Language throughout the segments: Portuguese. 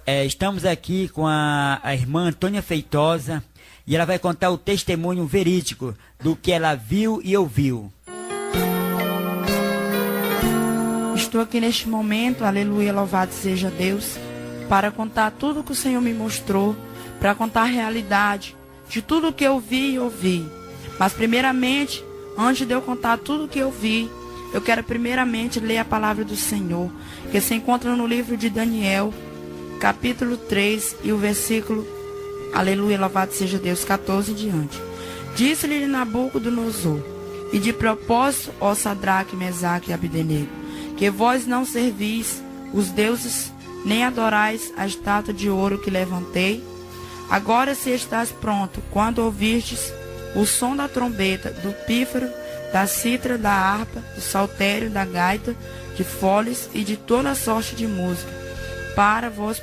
Estamos aqui com a irmã Antônia Feitosa e ela vai contar o testemunho verídico do que ela viu e ouviu. Estou aqui neste momento, aleluia, louvado seja Deus, para contar tudo que o Senhor me mostrou, para contar a realidade de tudo que eu vi e ouvi. Mas primeiramente, antes de eu contar tudo que eu vi, eu quero primeiramente ler a palavra do Senhor, que se encontra no livro de Daniel, capítulo 3 e o versículo, aleluia, louvado seja Deus, 14 em diante. Disse-lhe Nabucodonosor: e de propósito, ó Sadraque, Mesaque e Abdenego, que vós não servis os deuses, nem adorais a estátua de ouro que levantei? Agora se estás pronto, quando ouvistes o som da trombeta, do pífaro, da cítara, da harpa, do saltério, da gaita, de foles e de toda sorte de música, para vós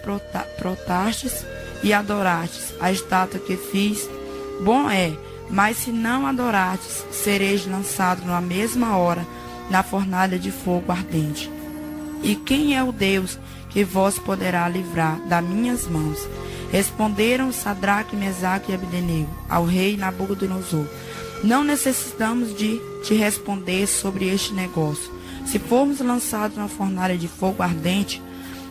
protastes e adorastes a estátua que fiz, bom é, mas se não adorastes, sereis lançado na mesma hora na fornalha de fogo ardente. E quem é o Deus que vós poderá livrar das minhas mãos? Responderam Sadraque, Mesaque e Abdenego ao rei Nabucodonosor: não necessitamos de te responder sobre este negócio. Se formos lançados na fornalha de fogo ardente,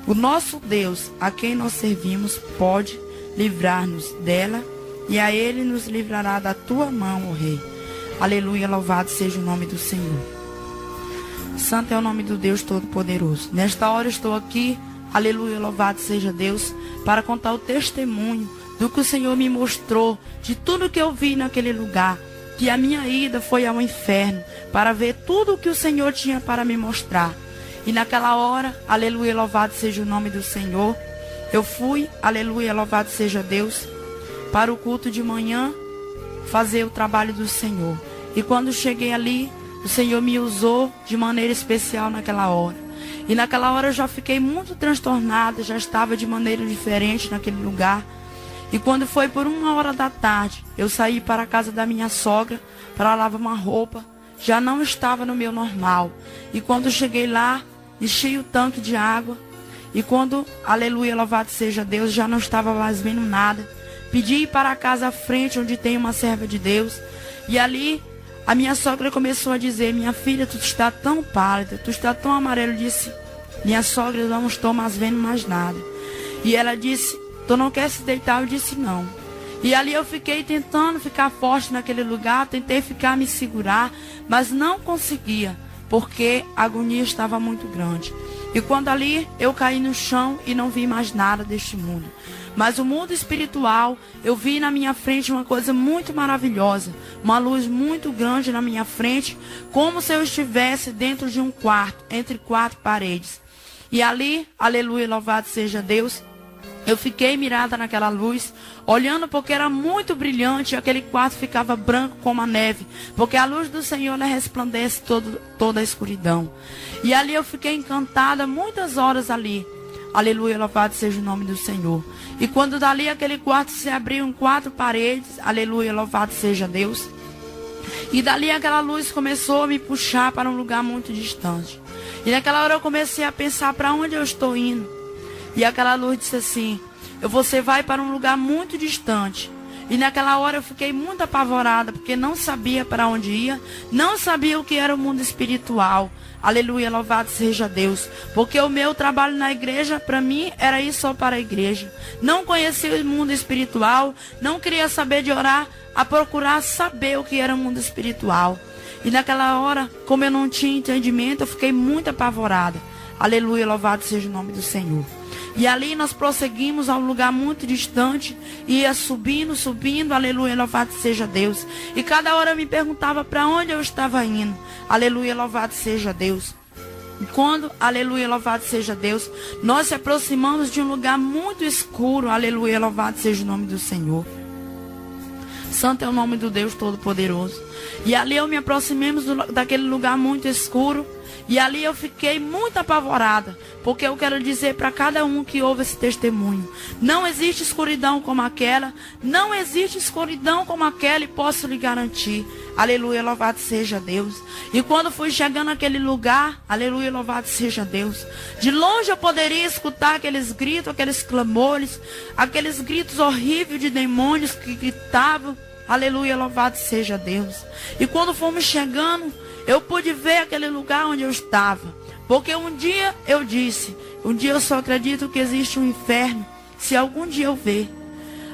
o nosso Deus, a quem nós servimos, pode livrar-nos dela, e a ele nos livrará da tua mão, ó rei. Aleluia, louvado seja o nome do Senhor. Santo é o nome do Deus Todo-Poderoso. Nesta hora estou aqui, aleluia, louvado seja Deus, para contar o testemunho do que o Senhor me mostrou, de tudo que eu vi naquele lugar, que a minha ida foi ao inferno, para ver tudo o que o Senhor tinha para me mostrar. E naquela hora, aleluia, louvado seja o nome do Senhor, eu fui, aleluia, louvado seja Deus, para o culto de manhã, fazer o trabalho do Senhor. E quando cheguei ali, o Senhor me usou de maneira especial naquela hora. E naquela hora eu já fiquei muito transtornada, já estava de maneira diferente naquele lugar. E quando foi por 1h da tarde, eu saí para a casa da minha sogra para lavar uma roupa. Já não estava no meu normal. E quando cheguei lá, enchi o tanque de água. E quando, aleluia, louvado seja Deus, já não estava mais vendo nada. Pedi ir para a casa à frente, onde tem uma serva de Deus. E ali, a minha sogra começou a dizer: minha filha, tu está tão pálida, tu está tão amarelo. Eu disse: minha sogra, eu não estou mais vendo mais nada. E ela disse: tu não quer se deitar? Eu disse: não. E ali eu fiquei tentando ficar forte naquele lugar, tentei me segurar, mas não conseguia, porque a agonia estava muito grande. E quando ali eu caí no chão e não vi mais nada deste mundo. Mas o mundo espiritual, eu vi na minha frente uma coisa muito maravilhosa, uma luz muito grande na minha frente, como se eu estivesse dentro de um quarto, entre 4 paredes. E ali, aleluia, louvado seja Deus, eu fiquei mirada naquela luz, olhando porque era muito brilhante, e aquele quarto ficava branco como a neve, porque a luz do Senhor, ela resplandece toda a escuridão. E ali eu fiquei encantada muitas horas ali. Aleluia, louvado seja o nome do Senhor. E quando dali aquele quarto se abriu 4 paredes, aleluia, louvado seja Deus. E dali aquela luz começou a me puxar para um lugar muito distante. E naquela hora eu comecei a pensar: para onde eu estou indo? E aquela luz disse assim: você vai para um lugar muito distante. E naquela hora eu fiquei muito apavorada, porque não sabia para onde ia, não sabia o que era o mundo espiritual. Aleluia, louvado seja Deus. Porque o meu trabalho na igreja, para mim, era ir só para a igreja. Não conhecia o mundo espiritual, não queria saber de orar, a procurar saber o que era o mundo espiritual. E naquela hora, como eu não tinha entendimento, eu fiquei muito apavorada. Aleluia, louvado seja o nome do Senhor. E ali nós prosseguimos a um lugar muito distante, ia subindo, aleluia, louvado seja Deus. E cada hora eu me perguntava para onde eu estava indo, aleluia, louvado seja Deus. E quando, aleluia, louvado seja Deus, nós se aproximamos de um lugar muito escuro, aleluia, louvado seja o nome do Senhor. Santo é o nome do Deus Todo-Poderoso. E ali eu me aproximemos daquele lugar muito escuro. E ali eu fiquei muito apavorada, porque eu quero dizer para cada um que ouve esse testemunho: não existe escuridão como aquela, não existe escuridão como aquela, e posso lhe garantir. Aleluia, louvado seja Deus. E quando fui chegando naquele lugar, aleluia, louvado seja Deus, de longe eu poderia escutar aqueles gritos, aqueles clamores, aqueles gritos horríveis de demônios que gritavam. Aleluia, louvado seja Deus. E quando fomos chegando, eu pude ver aquele lugar onde eu estava. Porque um dia eu disse, um dia eu só acredito que existe um inferno, se algum dia eu ver.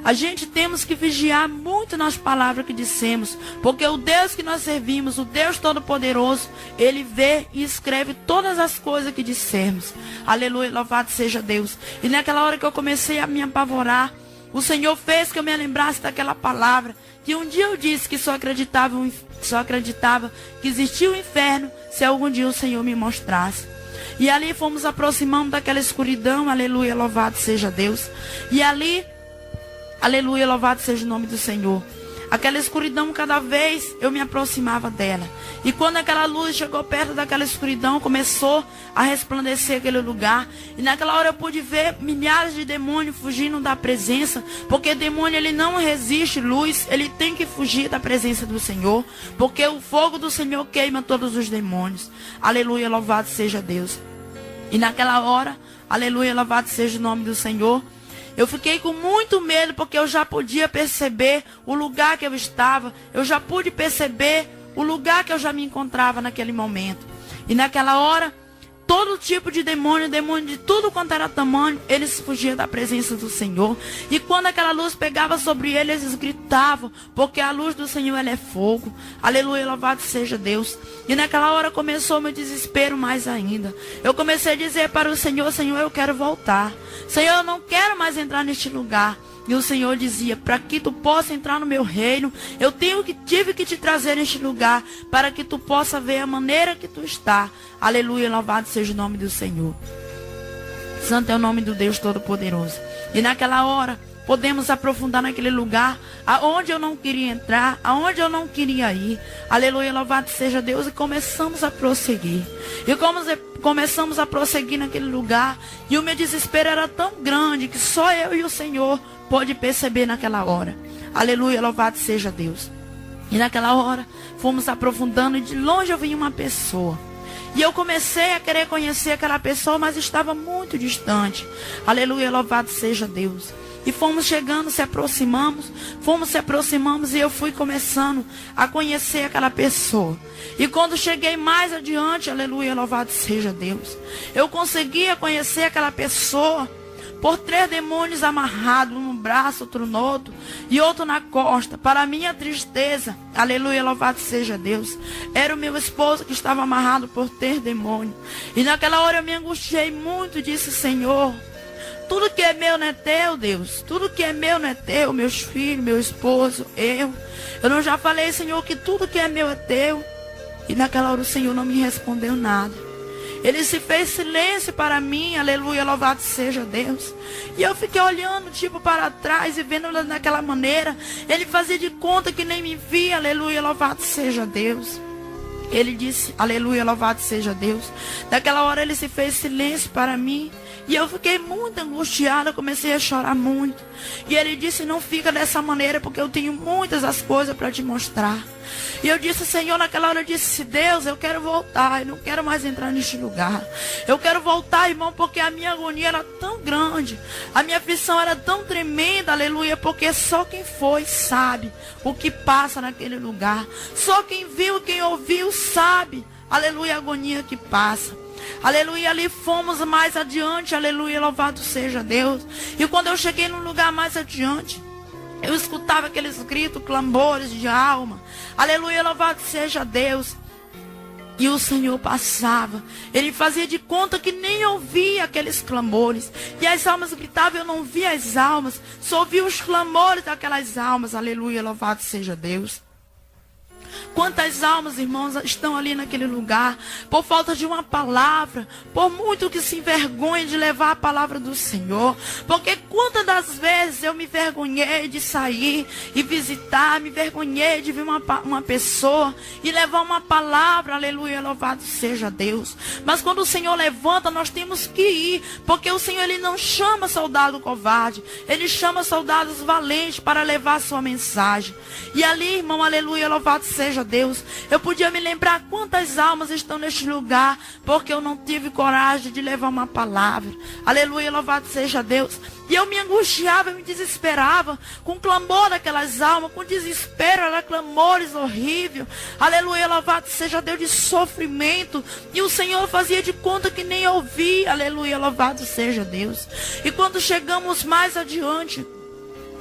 A gente temos que vigiar muito nas palavras que dissemos, porque o Deus que nós servimos, o Deus Todo-Poderoso, Ele vê e escreve todas as coisas que dissermos. Aleluia, louvado seja Deus. E naquela hora que eu comecei a me apavorar, o Senhor fez que eu me lembrasse daquela palavra, que um dia eu disse que só acreditava que existia o inferno, se algum dia o Senhor me mostrasse. E ali fomos aproximando daquela escuridão, aleluia, louvado seja Deus. E ali, aleluia, louvado seja o nome do Senhor. Aquela escuridão, cada vez eu me aproximava dela. E quando aquela luz chegou perto daquela escuridão, começou a resplandecer aquele lugar. E naquela hora eu pude ver milhares de demônios fugindo da presença. Porque demônio, ele não resiste luz, ele tem que fugir da presença do Senhor. Porque o fogo do Senhor queima todos os demônios. Aleluia, louvado seja Deus. E naquela hora, aleluia, louvado seja o nome do Senhor, eu fiquei com muito medo, porque eu já podia perceber o lugar que eu estava. Eu já pude perceber o lugar que eu já me encontrava naquele momento. E naquela hora, todo tipo de demônio de tudo quanto era tamanho, eles fugiam da presença do Senhor. E quando aquela luz pegava sobre eles, eles gritavam, porque a luz do Senhor, ela é fogo. Aleluia, louvado seja Deus. E naquela hora começou meu desespero mais ainda. Eu comecei a dizer para o Senhor: Senhor, eu quero voltar. Senhor, eu não quero mais entrar neste lugar. E o Senhor dizia: para que tu possa entrar no meu reino, eu tive que te trazer neste lugar, para que tu possa ver a maneira que tu está. Aleluia, louvado seja o nome do Senhor. Santo é o nome do Deus Todo-Poderoso. E naquela hora, podemos aprofundar naquele lugar, aonde eu não queria entrar, aonde eu não queria ir. Aleluia, louvado seja Deus. E começamos a prosseguir. E começamos a prosseguir naquele lugar. E o meu desespero era tão grande, que só eu e o Senhor pôde perceber naquela hora. Aleluia, louvado seja Deus. E naquela hora, fomos aprofundando, e de longe eu vi uma pessoa. E eu comecei a querer conhecer aquela pessoa, mas estava muito distante. Aleluia, louvado seja Deus. E fomos chegando, se aproximamos, e eu fui começando a conhecer aquela pessoa. E quando cheguei mais adiante, aleluia, louvado seja Deus, eu conseguia conhecer aquela pessoa por 3 demônios amarrados, um no braço, outro no outro, e outro na costa. Para minha tristeza, aleluia, louvado seja Deus, era o meu esposo que estava amarrado por 3 demônios. E naquela hora eu me angustiei muito, disse: Senhor, tudo que é meu não é teu, Deus. Tudo que é meu não é teu, meus filhos, meu esposo, eu. Eu não já falei, Senhor, que tudo que é meu é teu? E naquela hora o Senhor não me respondeu nada. Ele se fez silêncio para mim, aleluia, louvado seja Deus. E eu fiquei olhando tipo para trás e vendo daquela maneira. Ele fazia de conta que nem me via, aleluia, louvado seja Deus. Ele disse, aleluia, louvado seja Deus. Daquela hora ele se fez silêncio para mim. E eu fiquei muito angustiada, comecei a chorar muito. E ele disse: não fica dessa maneira, porque eu tenho muitas as coisas para te mostrar. E eu disse: Senhor, naquela hora eu disse: Deus, eu quero voltar, eu não quero mais entrar neste lugar. Eu quero voltar, irmão, porque a minha agonia era tão grande, a minha aflição era tão tremenda, aleluia, porque só quem foi sabe o que passa naquele lugar. Só quem viu, quem ouviu sabe, aleluia, a agonia que passa. Aleluia, ali fomos mais adiante, aleluia, louvado seja Deus. E quando eu cheguei num lugar mais adiante, eu escutava aqueles gritos, clamores de alma. Aleluia, louvado seja Deus. E o Senhor passava. Ele fazia de conta que nem ouvia aqueles clamores. E as almas gritavam, eu não via as almas, só ouvia os clamores daquelas almas. Aleluia, louvado seja Deus. Quantas almas, irmãos, estão ali naquele lugar por falta de uma palavra, por muito que se envergonhem de levar a palavra do Senhor. Porque quantas das vezes eu me vergonhei de sair e visitar, me vergonhei de ver uma pessoa e levar uma palavra, aleluia, louvado seja Deus. Mas quando o Senhor levanta, nós temos que ir, porque o Senhor, Ele não chama soldado covarde, Ele chama soldados valentes para levar a sua mensagem. E ali, irmão, aleluia, louvado seja Deus, eu podia me lembrar quantas almas estão neste lugar, porque eu não tive coragem de levar uma palavra, aleluia, louvado seja Deus. E eu me angustiava, eu me desesperava com o clamor daquelas almas, com desespero, era clamores horríveis, aleluia, louvado seja Deus, de sofrimento. E o Senhor fazia de conta que nem ouvia, aleluia, louvado seja Deus. E quando chegamos mais adiante,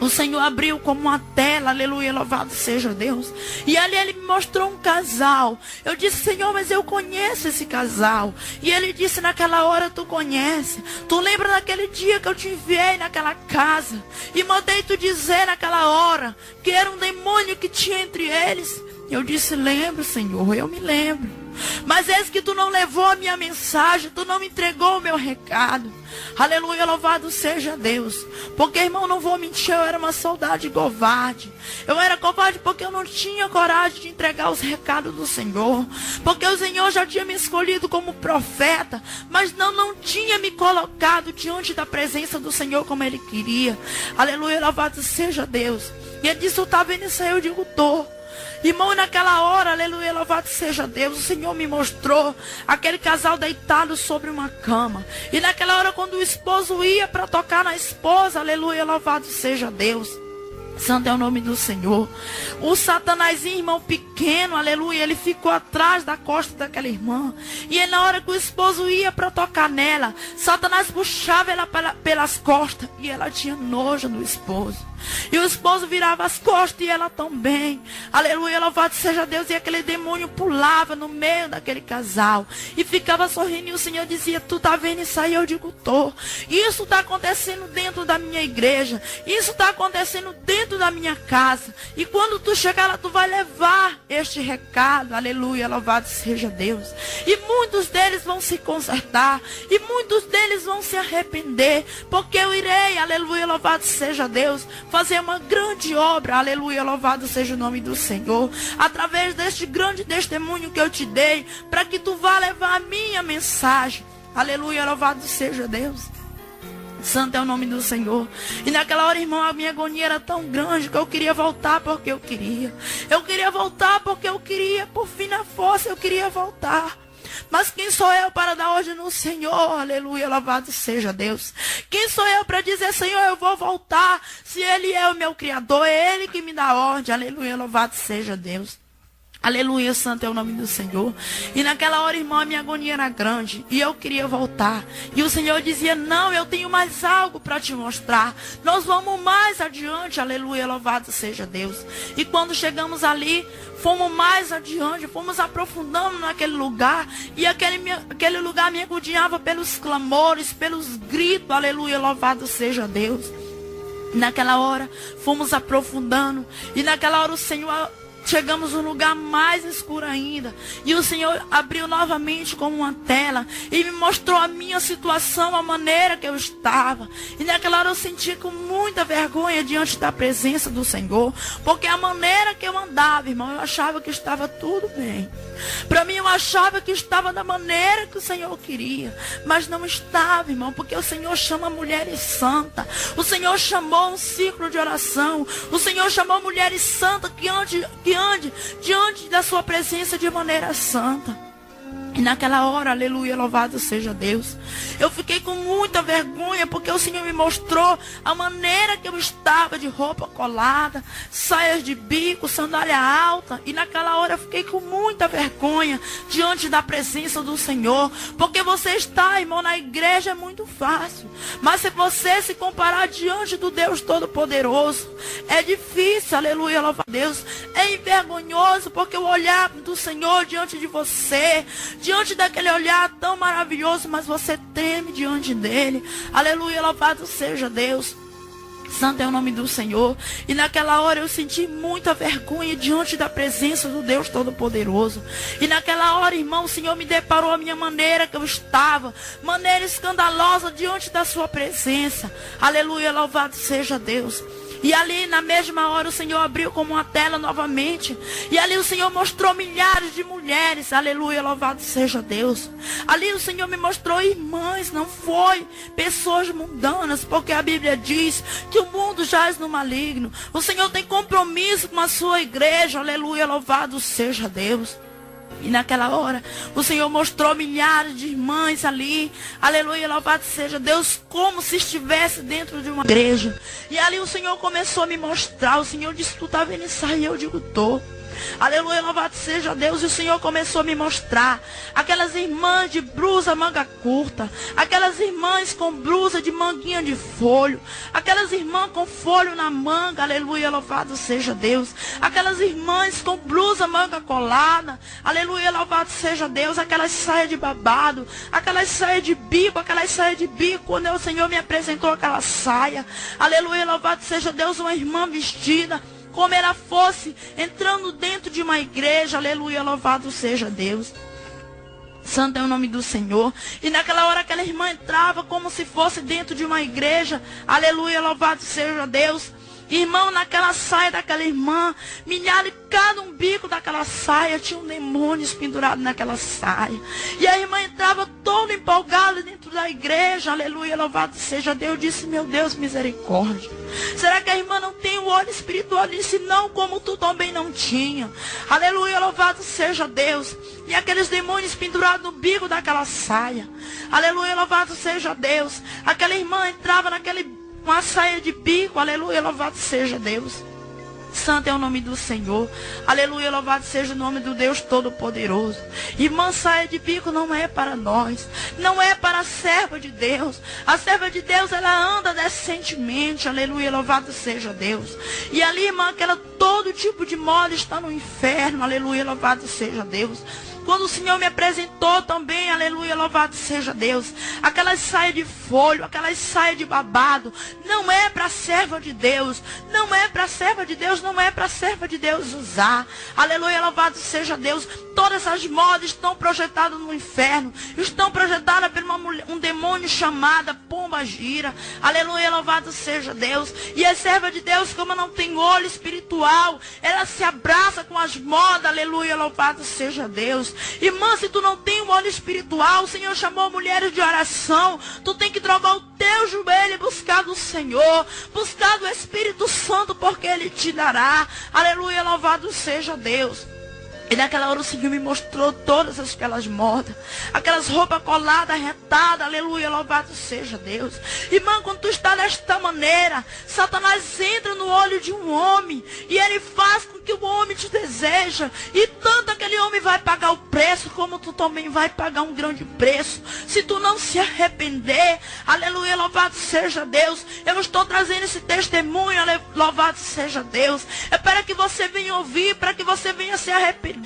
o Senhor abriu como uma tela, aleluia, louvado seja Deus. E ali Ele me mostrou um casal. Eu disse, Senhor, mas eu conheço esse casal. E Ele disse, naquela hora tu conhece. Tu lembra daquele dia que eu te enviei naquela casa e mandei tu dizer naquela hora que era um demônio que tinha entre eles? Eu disse, lembro, Senhor, eu me lembro. Mas eis que tu não levou a minha mensagem, tu não me entregou o meu recado. Aleluia, louvado seja Deus. Porque, irmão, não vou mentir, eu era uma soldado covarde. Eu era covarde porque eu não tinha coragem de entregar os recados do Senhor. Porque o Senhor já tinha me escolhido como profeta, mas não tinha me colocado diante da presença do Senhor como Ele queria. Aleluia, louvado seja Deus. E Ele disse, tu tá vendo isso aí? Eu digo, tô. Irmão, naquela hora, aleluia, louvado seja Deus, o Senhor me mostrou aquele casal deitado sobre uma cama. E naquela hora, quando o esposo ia para tocar na esposa, aleluia, louvado seja Deus, santo é o nome do Senhor, o Satanazinho, irmão pequeno, aleluia, ele ficou atrás da costa daquela irmã. E na hora que o esposo ia para tocar nela, Satanás puxava ela pelas costas e ela tinha nojo do esposo. E o esposo virava as costas e ela também. Aleluia, louvado seja Deus. E aquele demônio pulava no meio daquele casal e ficava sorrindo. E o Senhor dizia, tu tá vendo isso aí? Eu digo, tô. Isso tá acontecendo dentro da minha igreja. Isso tá acontecendo dentro da minha casa. E quando tu chegar lá, tu vai levar este recado. Aleluia, louvado seja Deus. E muitos deles vão se consertar. E muitos deles vão se arrepender. Porque eu irei, aleluia, louvado seja Deus, fazer uma grande obra, aleluia, louvado seja o nome do Senhor, através deste grande testemunho que eu te dei, para que tu vá levar a minha mensagem, aleluia, louvado seja Deus, santo é o nome do Senhor. E naquela hora, irmão, a minha agonia era tão grande que eu queria voltar porque eu queria voltar porque eu queria, por fim na força eu queria voltar. Mas quem sou eu para dar ordem no Senhor? Aleluia, louvado seja Deus. Quem sou eu para dizer, Senhor, eu vou voltar, se Ele é o meu Criador, é Ele que me dá ordem. Aleluia, louvado seja Deus. Aleluia, santo é o nome do Senhor. E naquela hora, irmão, a minha agonia era grande e eu queria voltar. E o Senhor dizia, não, eu tenho mais algo para te mostrar. Nós vamos mais adiante, aleluia, louvado seja Deus. E quando chegamos ali, fomos mais adiante, fomos aprofundando naquele lugar. E aquele lugar me agoniava pelos clamores, pelos gritos, aleluia, louvado seja Deus. Naquela hora, fomos aprofundando. E naquela hora o Senhor... Chegamos num lugar mais escuro ainda. E o Senhor abriu novamente como uma tela e me mostrou a minha situação, a maneira que eu estava. E naquela hora eu senti com muita vergonha diante da presença do Senhor. Porque a maneira que eu andava, irmão, eu achava que estava tudo bem. Para mim eu achava que estava da maneira que o Senhor queria. Mas não estava, irmão, porque o Senhor chama mulheres santas. O Senhor chamou um ciclo de oração. O Senhor chamou mulheres santas que ande diante da sua presença de maneira santa. E naquela hora, aleluia, louvado seja Deus, eu fiquei com muita vergonha, porque o Senhor me mostrou a maneira que eu estava, de roupa colada, saias de bico, sandália alta. E naquela hora eu fiquei com muita vergonha diante da presença do Senhor. Porque você está, irmão, na igreja é muito fácil, mas se você se comparar diante do Deus Todo-Poderoso, é difícil, aleluia, louvado Deus. É envergonhoso, porque o olhar do Senhor diante de você, diante daquele olhar tão maravilhoso, mas você teme diante dele. Aleluia, louvado seja Deus. Santo é o nome do Senhor. E naquela hora eu senti muita vergonha diante da presença do Deus Todo-Poderoso. E naquela hora, irmão, o Senhor me deparou a minha maneira que eu estava, maneira escandalosa diante da sua presença. Aleluia, louvado seja Deus. E ali na mesma hora o Senhor abriu como uma tela novamente. E ali o Senhor mostrou milhares de mulheres. Aleluia, louvado seja Deus. Ali o Senhor me mostrou irmãs, não foi pessoas mundanas. Porque a Bíblia diz que o mundo jaz no maligno. O Senhor tem compromisso com a sua igreja. Aleluia, louvado seja Deus. E naquela hora, o Senhor mostrou milhares de irmãs ali. Aleluia, louvado seja Deus, como se estivesse dentro de uma igreja. E ali o Senhor começou a me mostrar. O Senhor disse, tu tá vendo isso aí? Eu digo, tô. Aleluia, louvado seja Deus. E o Senhor começou a me mostrar aquelas irmãs de blusa manga curta, aquelas irmãs com blusa de manguinha de folho, aquelas irmãs com folho na manga. Aleluia, louvado seja Deus. Aquelas irmãs com blusa manga colada. Aleluia, louvado seja Deus. Aquelas saias de babado, aquelas saias de bico, aquelas saias de bico. Quando o Senhor me apresentou aquela saia, aleluia, louvado seja Deus, uma irmã vestida como ela fosse entrando dentro de uma igreja. Aleluia, louvado seja Deus. Santo é o nome do Senhor. E naquela hora aquela irmã entrava como se fosse dentro de uma igreja. Aleluia, louvado seja Deus. Irmão, naquela saia daquela irmã, milhares, cada um bico daquela saia, tinha um demônio pendurado naquela saia. E a irmã entrava toda empolgada dentro da igreja. Aleluia, louvado seja Deus. Eu disse, meu Deus, misericórdia. Será que a irmã não tem o olho espiritual? Eu disse, não, como tu também não tinha. Aleluia, louvado seja Deus. E aqueles demônios pendurados no bico daquela saia. Aleluia, louvado seja Deus. Aquela irmã entrava uma saia de bico. Aleluia, louvado seja Deus. Santo é o nome do Senhor. Aleluia, louvado seja o nome do Deus Todo-Poderoso. Irmã, saia de bico não é para nós. Não é para a serva de Deus. A serva de Deus, ela anda decentemente. Aleluia, louvado seja Deus. E ali, irmã, todo tipo de moda está no inferno. Aleluia, louvado seja Deus. Quando o Senhor me apresentou também, aleluia, louvado seja Deus, aquelas saias de folho, aquelas saias de babado, não é para a serva de Deus, não é para a serva de Deus, não é para a serva de Deus usar. Aleluia, louvado seja Deus. Todas essas modas estão projetadas no inferno, estão projetadas por um demônio chamado pomba gira. Aleluia, louvado seja Deus. E a serva de Deus, como não tem olho espiritual, ela se abraça com as modas. Aleluia, louvado seja Deus. Irmã, se tu não tem um olho espiritual, o Senhor chamou mulheres de oração. Tu tem que dobrar o teu joelho e buscar do Senhor, buscar do Espírito Santo, porque Ele te dará. Aleluia, louvado seja Deus. E naquela hora o Senhor me mostrou todas aquelas modas, aquelas roupas coladas, retadas. Aleluia, louvado seja Deus. Irmã, quando tu está desta maneira, Satanás entra no olho de um homem e ele faz com que o homem te deseja. E tanto aquele homem vai pagar o preço, como tu também vai pagar um grande preço, se tu não se arrepender. Aleluia, louvado seja Deus. Eu estou trazendo esse testemunho, louvado seja Deus. É para que você venha ouvir, para que você venha se arrepender.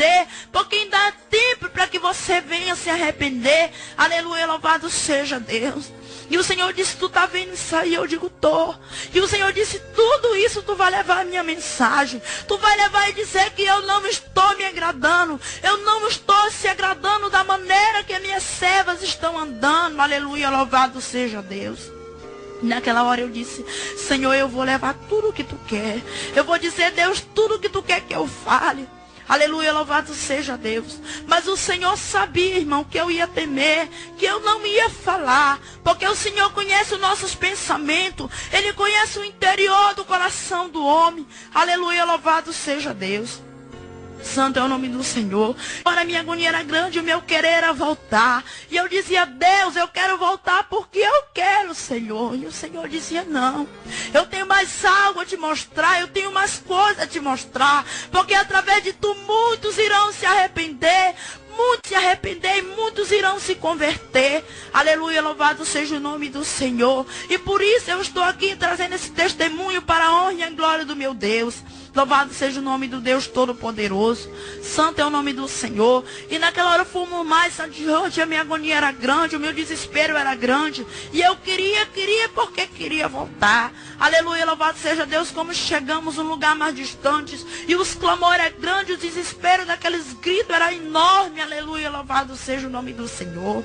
Porque ainda há tempo para que você venha se arrepender. Aleluia, louvado seja Deus. E o Senhor disse, tu tá vendo isso aí? Eu digo, tô. E o Senhor disse, tudo isso tu vai levar a minha mensagem. Tu vai levar e dizer que eu não estou me agradando. Eu não estou se agradando da maneira que minhas servas estão andando. Aleluia, louvado seja Deus. Naquela hora eu disse, Senhor, eu vou levar tudo o que tu quer. Eu vou dizer, Deus, tudo o que tu quer que eu fale. Aleluia, louvado seja Deus. Mas o Senhor sabia, irmão, que eu ia temer, que eu não ia falar. Porque o Senhor conhece os nossos pensamentos. Ele conhece o interior do coração do homem. Aleluia, louvado seja Deus. Santo é o nome do Senhor. Agora a minha agonia era grande, o meu querer era voltar. E eu dizia, Deus, eu quero voltar porque eu quero, Senhor. E o Senhor dizia, não. Eu tenho mais algo a te mostrar, eu tenho mais coisas a te mostrar. Porque através de tu muitos irão se arrepender. Muitos se arrepender e muitos irão se converter. Aleluia, louvado seja o nome do Senhor. E por isso eu estou aqui trazendo esse testemunho para a honra e a glória do meu Deus. Louvado seja o nome do Deus Todo-Poderoso. Santo é o nome do Senhor. E naquela hora fomos mais adiante. A minha agonia era grande, o meu desespero era grande. E eu queria porque queria voltar. aleluia, louvado seja Deus, como chegamos a um lugar mais distante, e os clamores eram grandes, o desespero daqueles gritos era enorme, aleluia, louvado seja o nome do Senhor.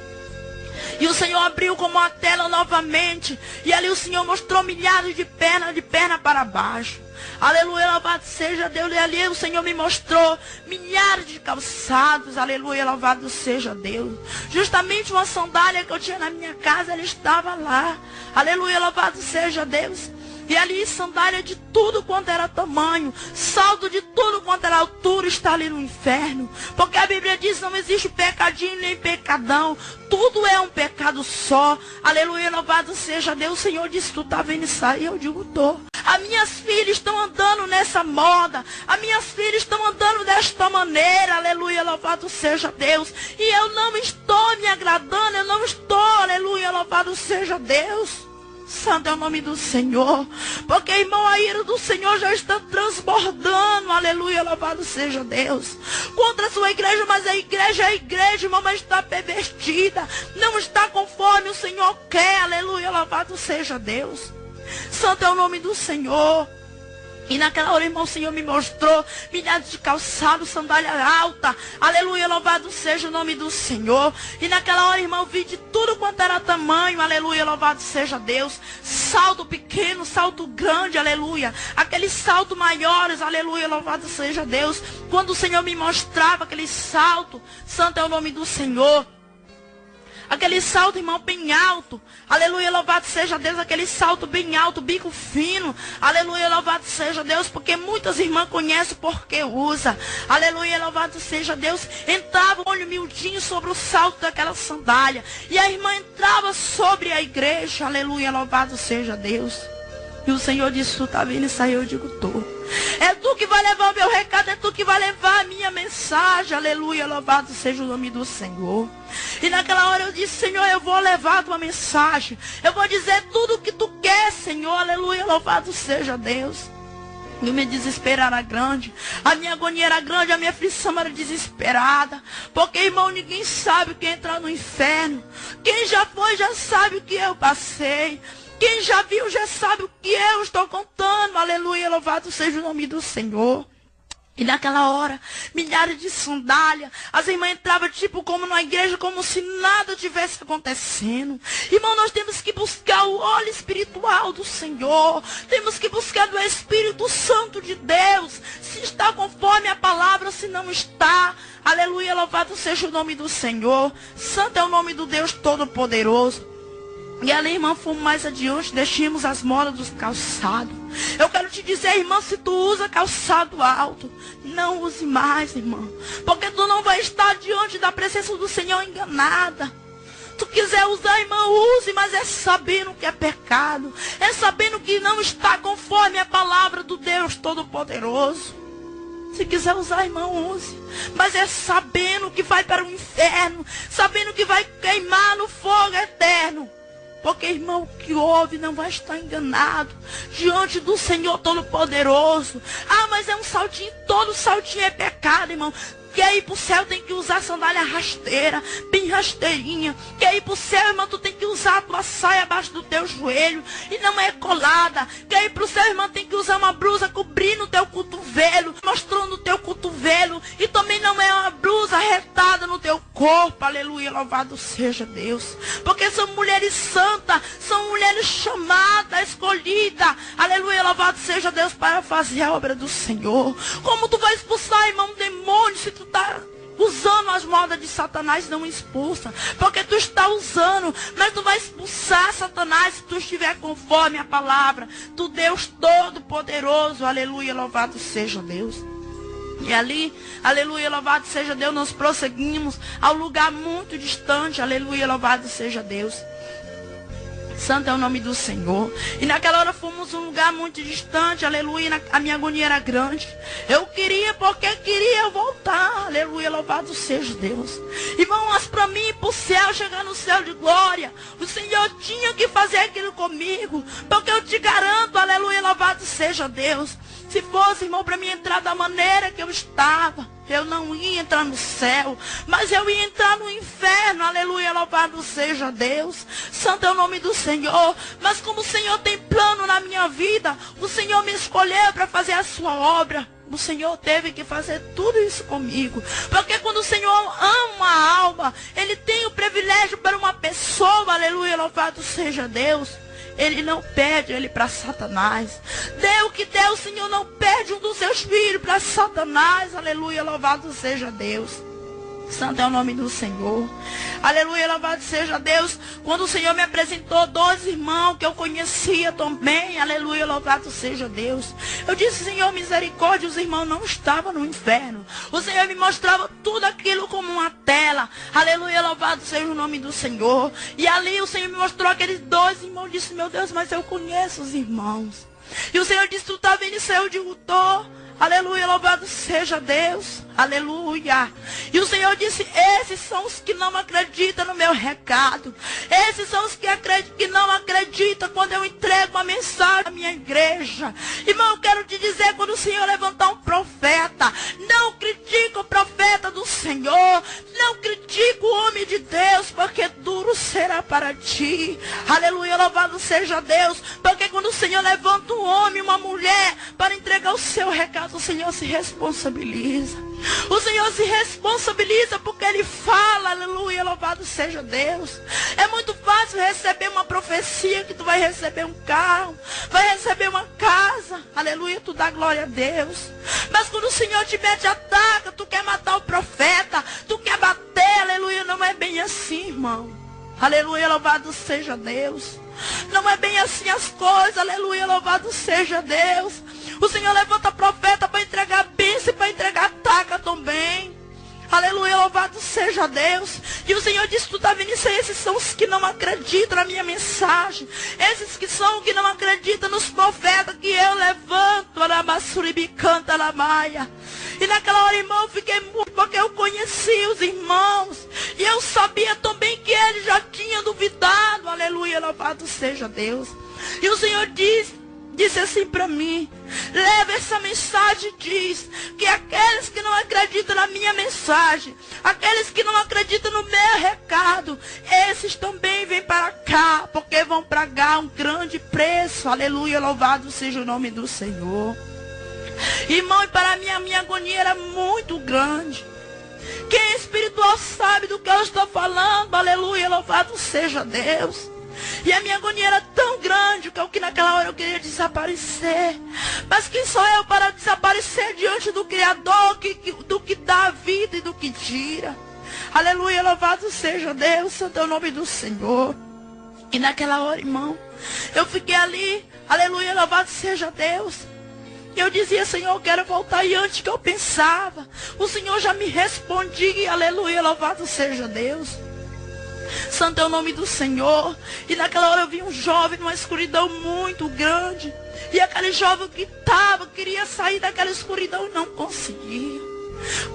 E o Senhor abriu como uma tela novamente, e ali o Senhor mostrou milhares de perna para baixo. Aleluia, louvado seja Deus. E ali o Senhor me mostrou milhares de calçados. Aleluia, louvado seja Deus. Justamente uma sandália que eu tinha na minha casa, ela estava lá. Aleluia, louvado seja Deus. E ali sandália de tudo quanto era tamanho, saldo de tudo quanto era altura, está ali no inferno. Porque a Bíblia diz, não existe pecadinho nem pecadão. Tudo é um pecado só. Aleluia, louvado seja Deus. O Senhor disse, tu tá vendo isso aí? Eu digo, tô. As minhas filhas estão andando nessa moda. As minhas filhas estão andando desta maneira. Aleluia, louvado seja Deus. E eu não estou me agradando. Eu não estou, aleluia, louvado seja Deus. Santo é o nome do Senhor. Porque, irmão, a ira do Senhor já está transbordando. Aleluia, louvado seja Deus. Contra a sua igreja, mas a igreja, irmão, mas está pervertida. Não está conforme o Senhor quer. Aleluia, louvado seja Deus. Santo é o nome do Senhor. E naquela hora, irmão, o Senhor me mostrou milhares de calçados, sandália alta. Aleluia, louvado seja o nome do Senhor. E naquela hora, irmão, vi de tudo quanto era tamanho. Aleluia, louvado seja Deus. Salto pequeno, salto grande, aleluia. Aqueles saltos maiores, aleluia, louvado seja Deus. Quando o Senhor me mostrava aquele salto, santo é o nome do Senhor. Aquele salto, irmão, bem alto. Aleluia, louvado seja Deus. Aquele salto bem alto, bico fino. Aleluia, louvado seja Deus. Porque muitas irmãs conhecem porque usa. Aleluia, louvado seja Deus. Entrava um olho miudinho sobre o salto daquela sandália. E a irmã entrava sobre a igreja. Aleluia, louvado seja Deus. E o Senhor disse, tu tá vendo isso aí? Eu digo, tô. É tu que vai levar o meu recado, é tu que vai levar a minha mensagem. Aleluia, louvado seja o nome do Senhor. E naquela hora eu disse, Senhor, eu vou levar a tua mensagem. Eu vou dizer tudo o que tu quer, Senhor. Aleluia, louvado seja Deus. E o meu desespero era grande. A minha agonia era grande, a minha aflição era desesperada. Porque, irmão, ninguém sabe o que é entrar no inferno. Quem já foi, já sabe o que eu passei. Quem já viu, já sabe o que eu estou contando. Aleluia, louvado seja o nome do Senhor. E naquela hora, milhares de sandálias. As irmãs entravam tipo como na igreja, como se nada tivesse acontecendo. Irmão, nós temos que buscar o óleo espiritual do Senhor. Temos que buscar do Espírito Santo de Deus. Se está conforme a palavra, se não está. Aleluia, louvado seja o nome do Senhor. Santo é o nome do Deus Todo-Poderoso. E ali, irmã, fomos mais adiante, deixamos as modas dos calçados. Eu quero te dizer, irmã, se tu usa calçado alto, não use mais, irmão. Porque tu não vai estar diante da presença do Senhor enganada. Tu quiser usar, irmã, use, mas é sabendo que é pecado. É sabendo que não está conforme a palavra do Deus Todo-Poderoso. Se quiser usar, irmão, use. Mas é sabendo que vai para o inferno. Sabendo que vai queimar no fogo eterno. Porque, irmão, o que ouve não vai estar enganado diante do Senhor Todo-Poderoso. Ah, mas é um saltinho, todo saltinho é pecado, irmão. Quer ir para o céu, tem que usar sandália rasteira, bem rasteirinha. Quer ir para o céu, irmão, tu tem que usar a tua saia abaixo do teu joelho e não é colada. Quer ir para o céu, irmão, tem que usar uma blusa cobrindo o teu cotovelo, mostrando o teu cotovelo. E também não é uma blusa retada no teu corpo. Aleluia, louvado seja Deus. Porque são mulheres santas, são mulheres chamadas, escolhidas. Aleluia, louvado seja Deus, para fazer a obra do Senhor. Como tu vai expulsar, irmão, um demônio se tu está usando as modas de Satanás? Não expulsa, porque tu está usando, mas tu vai expulsar Satanás se tu estiver conforme a palavra do Deus Todo-Poderoso. Aleluia, louvado seja Deus. E ali, aleluia, louvado seja Deus, nós prosseguimos ao lugar muito distante. Aleluia, louvado seja Deus. Santo é o nome do Senhor. E naquela hora fomos um lugar muito distante. Aleluia, a minha agonia era grande. Eu queria, porque queria voltar. Aleluia, louvado seja Deus. Irmão, mas para mim ir para o céu, chegar no céu de glória, o Senhor tinha que fazer aquilo comigo. Porque eu te garanto, aleluia, louvado seja Deus. Se fosse, irmão, para mim entrar da maneira que eu estava, eu não ia entrar no céu, mas eu ia entrar no inferno. Aleluia, louvado seja Deus. Santo é o nome do Senhor. Mas como o Senhor tem plano na na minha vida, o Senhor me escolheu para fazer a sua obra. O Senhor teve que fazer tudo isso comigo. Porque quando o Senhor ama uma alma, Ele tem o privilégio para uma pessoa, aleluia, louvado seja Deus. Ele não perde ele para Satanás. Dê o que der, o Senhor não perde um dos seus filhos para Satanás, aleluia, louvado seja Deus. Santo é o nome do Senhor. Aleluia, louvado seja Deus. Quando o Senhor me apresentou 12 irmãos que eu conhecia também, aleluia, louvado seja Deus. Eu disse, Senhor, misericórdia, os irmãos não estavam no inferno. O Senhor me mostrava tudo aquilo como uma tela. Aleluia, louvado seja o nome do Senhor. E ali o Senhor me mostrou aqueles 12 irmãos. Eu disse, meu Deus, mas eu conheço os irmãos. E o Senhor disse, tu está vendo isso? Eu digo, tô. Aleluia, louvado seja Deus. Aleluia. E o Senhor disse, esses são os que não acreditam no meu recado. Esses são os que não acreditam quando eu entrego uma mensagem à minha igreja. Irmão, eu quero te dizer, quando o Senhor levantar um profeta, não critique o profeta do Senhor. Não critique o homem de Deus, porque duro será para ti. Aleluia, louvado seja Deus. Porque quando o Senhor levanta um homem, uma mulher, para entregar o seu recado, o Senhor se responsabiliza. O Senhor se responsabiliza porque Ele fala, aleluia, louvado seja Deus. É muito fácil receber uma profecia que tu vai receber um carro, vai receber uma casa, aleluia, tu dá glória a Deus. Mas quando o Senhor te mete ataca, tu quer matar o profeta, tu quer bater, aleluia, não é bem assim, irmão. Aleluia, louvado seja Deus. Não é bem assim as coisas, aleluia, louvado seja Deus. O Senhor levanta profeta para entregar bênção e para entregar ataca também. Aleluia, louvado seja Deus. E o Senhor disse, tu está vendo isso aí? Esses são os que não acreditam na minha mensagem. Esses que são os que não acreditam nos profetas que eu levanto. Arabasuribicanta lamaia. E naquela hora, irmão, eu fiquei muito, porque eu conheci os irmãos. E eu sabia também que eles já tinham duvidado. Aleluia, louvado seja Deus. E o Senhor disse assim para mim, leva essa mensagem, diz que aqueles que não acreditam na minha mensagem, aqueles que não acreditam no meu recado, esses também vêm para cá, porque vão pagar um grande preço. Aleluia, louvado seja o nome do Senhor. Irmão, e para mim a minha agonia era muito grande. Quem é espiritual sabe do que eu estou falando. Aleluia, louvado seja Deus. E a minha agonia era tão grande que naquela hora eu queria desaparecer. Mas quem sou eu para desaparecer diante do Criador, do que dá a vida e do que tira? Aleluia, louvado seja Deus, santo é o nome do Senhor. E naquela hora, irmão, eu fiquei ali, aleluia, louvado seja Deus. E eu dizia, Senhor, eu quero voltar. E antes que eu pensava, o Senhor já me respondia, aleluia, louvado seja Deus. Santo é o nome do Senhor. E naquela hora eu vi um jovem numa escuridão muito grande. E aquele jovem queria sair daquela escuridão e não conseguia.